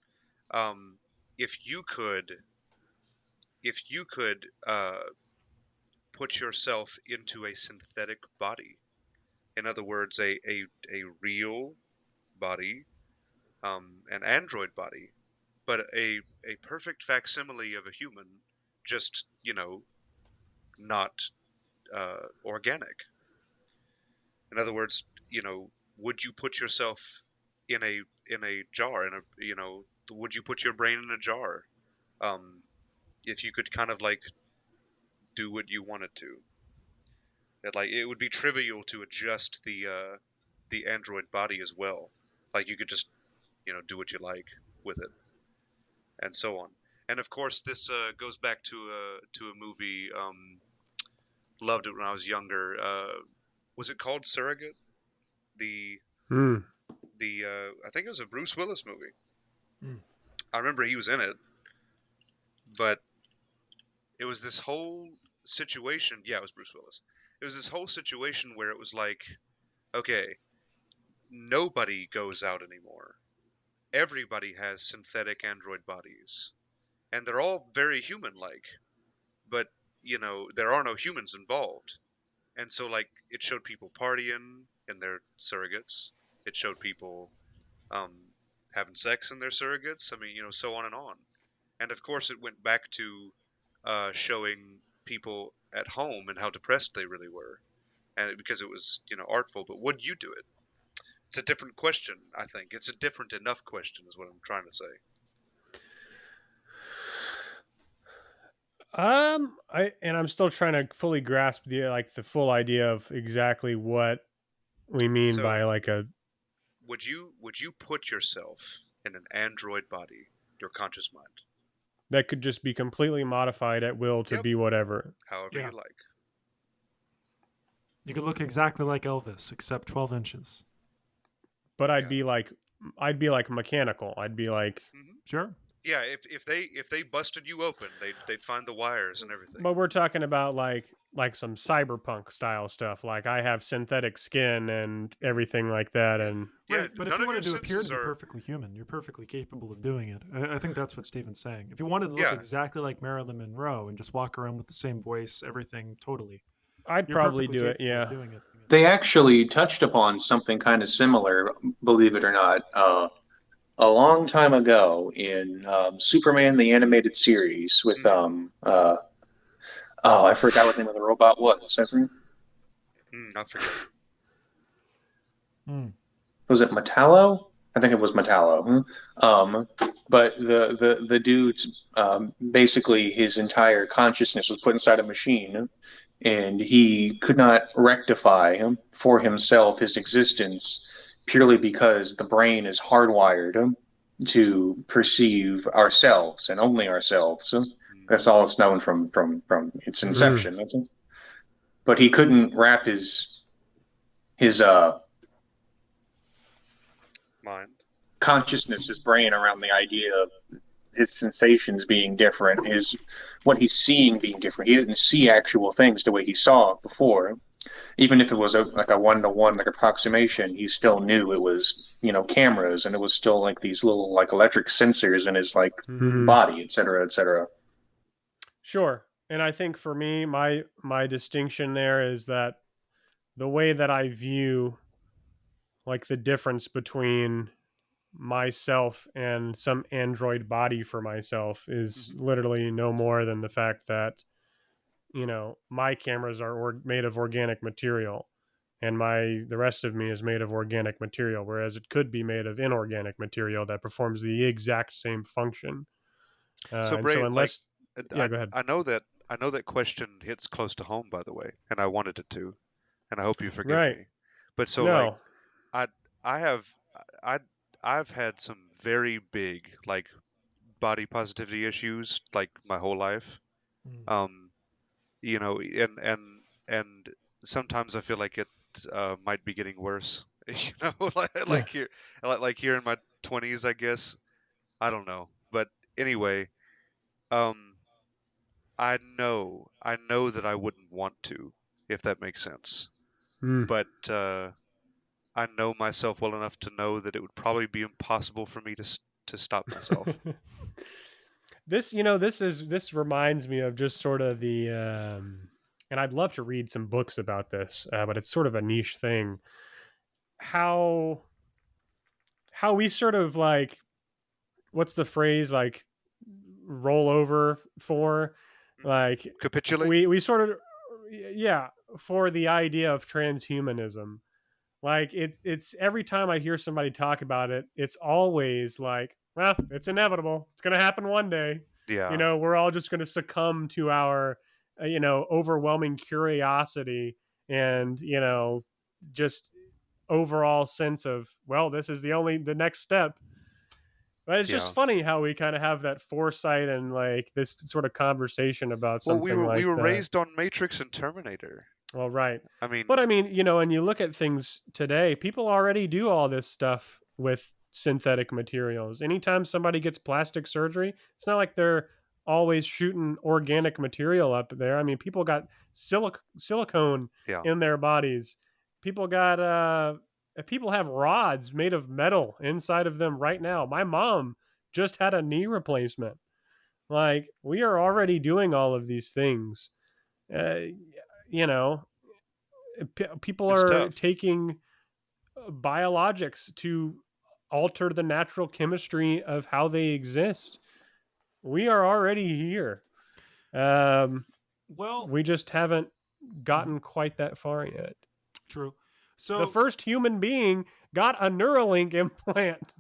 Um, if you could, if you could put yourself into a synthetic body, in other words, a real body, an android body, but a perfect facsimile of a human, just not organic. In other words, would you put yourself in a jar? Would you put your brain in a jar? If you could kind of like do what you wanted to, it would be trivial to adjust the android body as well. Like you could just do what you like with it, and so on. And of course, this goes back to a movie. Loved it when I was younger. Was it called Surrogate? The Hmm. I think it was a Bruce Willis movie. Mm. I remember he was in it, but it was this whole situation. Yeah, it was Bruce Willis. It was this whole situation where it was like, okay, nobody goes out anymore. Everybody has synthetic android bodies, and they're all very human-like, but there are no humans involved. And so, like, it showed people partying in their surrogates. It showed people um, having sex in their surrogates. I mean, so on and on. And of course, it went back to showing people at home and how depressed they really were, and because it was artful. But would you do it? It's a different question. I think it's a different enough question, is what I'm trying to say. I'm still trying to fully grasp the full idea of exactly what we mean by So, like a would you put yourself in an android body, your conscious mind? that could just be completely modified at will to Yep. be whatever. However Yeah. you like. You could look exactly like Elvis, except 12 inches. But Yeah. I'd be like mechanical. I'd be like Hmm. Sure. Yeah, if they busted you open, they'd find the wires and everything. but we're talking about like some cyberpunk style stuff. Like I have synthetic skin and everything like that and Yeah, Right, but if none you of your wanted to appear to senses be are. perfectly human, you're perfectly capable of doing it. I think that's what Steven's saying. If you wanted to look Yeah, exactly like Marilyn Monroe and just walk around with the same voice, everything totally, I'd you're probably perfectly do it, capable of yeah. doing it. They actually touched upon something kind of similar, believe it or not, a long time ago in Superman the animated series with hmm oh, I forgot what the name of the robot was. I forget. Hmm. Was it Metallo? I think it was Metallo. But the dude's basically his entire consciousness was put inside a machine, and he could not rectify for himself his existence purely because the brain is hardwired to perceive ourselves and only ourselves. That's all it's known from its Mm. inception. But he couldn't wrap his Mind. consciousness, his brain around the idea of his sensations being different, his what he's seeing being different. He didn't see actual things the way he saw before. Even if it was like a one-to-one like approximation, he still knew it was cameras, and it was still like these little like electric sensors in his like Mm-hmm. body, et cetera, et cetera. Sure. And I think for me, my distinction there is that the way that I view like the difference between myself and some android body for myself is Hmm. literally no more than the fact that my cameras are made of organic material and the rest of me is made of organic material, whereas it could be made of inorganic material that performs the exact same function. So And so Bray, like, unless Yeah, go ahead. I know that question hits close to home, by the way, and I wanted it to, and I hope you forgive Right. me. But so like, No. I I have I I've had some very big, like body positivity issues like my whole life. You know, and sometimes I feel like it might be getting worse. You know, like here in my 20s, I guess. I don't know, but anyway, um, I know that I wouldn't want to, if that makes sense. Hmm. But I know myself well enough to know that it would probably be impossible for me to stop myself. This, this reminds me of just sort of the, and I'd love to read some books about this, but it's sort of a niche thing. How we sort of like, what's the phrase, like, roll over for, like, Capitulate? we sort of, yeah, for the idea of transhumanism. Like, it's every time I hear somebody talk about it, it's always like, well, it's inevitable, it's going to happen one day. Yeah. We're all just going to succumb to our overwhelming curiosity and just overall sense of, well, this is the next step. But it's just Yeah. funny how we kind of have that foresight and like this sort of conversation about Well, something we like were that. raised on Matrix and Terminator. Well, right. I mean, But I mean, and you look at things today, people already do all this stuff with synthetic materials. Anytime somebody gets plastic surgery, it's not like they're always shooting organic material up there. I mean, people got silicone yeah. in their bodies. People got people have rods made of metal inside of them right now. My mom just had a knee replacement. Like, we are already doing all of these things. Uh, you know, people It's are tough. taking biologics to alter the natural chemistry of how they exist. We are already here. Well, We just haven't gotten quite that far yet. true. So The first human being got a Neuralink implant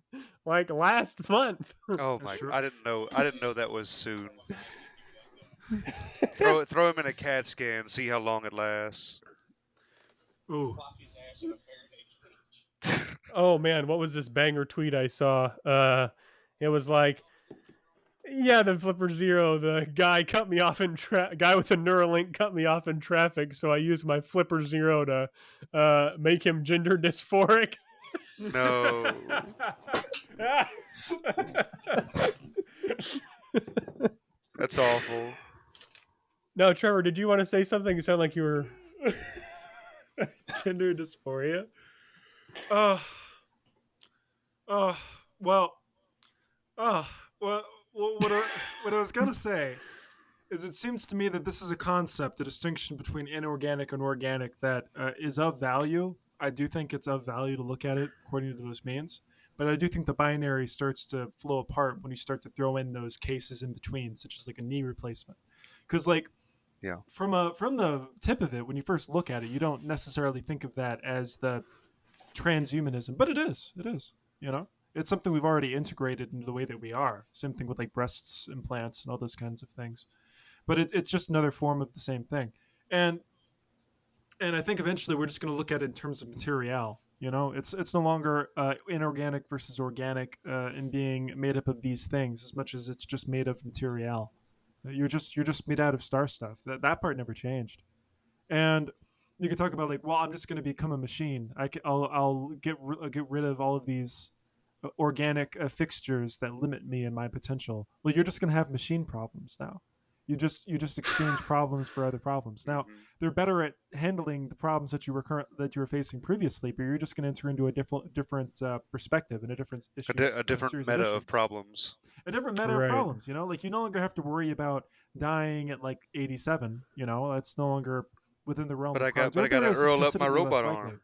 like last month. Oh That's my! true. I didn't know that was soon. Throw him in a CAT scan, see how long it lasts. ooh, Oh man, what was this banger tweet I saw? It was like, yeah, the Flipper Zero, the guy cut me off in guy with a Neuralink cut me off in traffic, so I used my Flipper Zero to make him gender dysphoric. No. That's awful. No, Trevor, did you want to say something? You sound like you were gender dysphoria. uh, uh, well, uh, well, what I was gonna say is, it seems to me that this is a concept, a distinction between inorganic and organic, that is of value. I do think it's of value to look at it according to those means, but I do think the binary starts to flow apart when you start to throw in those cases in between, such as like a knee replacement, because like, Yeah. from the tip of it, when you first look at it, you don't necessarily think of that as the transhumanism, but it is. It is. It's something we've already integrated into the way that we are. Same thing with like breasts implants and all those kinds of things. But it's just another form of the same thing. And I think eventually we're just going to look at it in terms of material. It's no longer inorganic versus organic in being made up of these things, as much as it's just made of material. You're just made out of star stuff. That part never changed. And you can talk about like, well, I'm just going to become a machine. I'll get rid of all of these organic fixtures that limit me and my potential. Well, you're just going to have machine problems now. You just exchange problems for other problems. Now Mhm. they're better at handling the problems that you were facing previously, but you're just going to enter into a different perspective and a different issue, A different series meta of of issues. problems. A different matter of Right. problems. Like, you no longer have to worry about dying at like 87. That's no longer within the realm But of I got cards. Or if there to is, it's Earl up my considerably less robot likely. arm.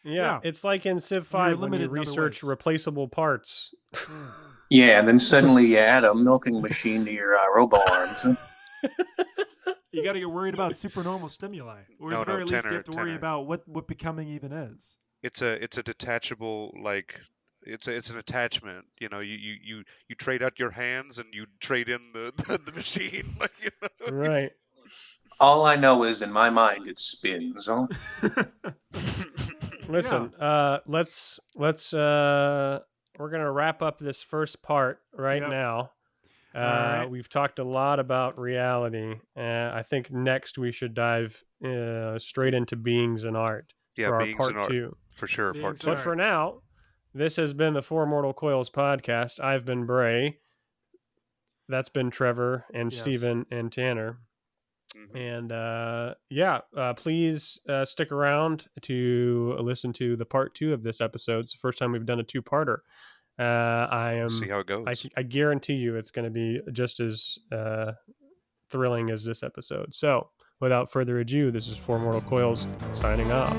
Yeah, it's like in Civ And you're 5 when you limited in other research ways. replaceable parts. Yeah, and then suddenly you add a milking machine to your robo arms. You got to get worried about supernormal stimuli, or No, at the very least, you tenor, have to worry tenor. about what becoming even is. It's a detachable, like, it's an attachment. You trade out your hands and you trade in the machine. Like, Right. All I know is in my mind it spins. Huh? Listen, let's we're gonna wrap up this first part right Yep. now. right. We've talked a lot about reality. I think next we should dive straight into beings and art Yeah, for our beings part and art 2. for sure. Part Beings and two. But for now, this has been the Four Mortal Coils podcast. I've been Bray. That's been Trevor and Yes. Steven and Tanner. Mhm. And please stick around to listen to the part 2 of this episode. It's the first time we've done a 2-parter. See how it goes. I guarantee you it's going to be just as thrilling as this episode. So, without further ado, this is Four Mortal Coils signing off.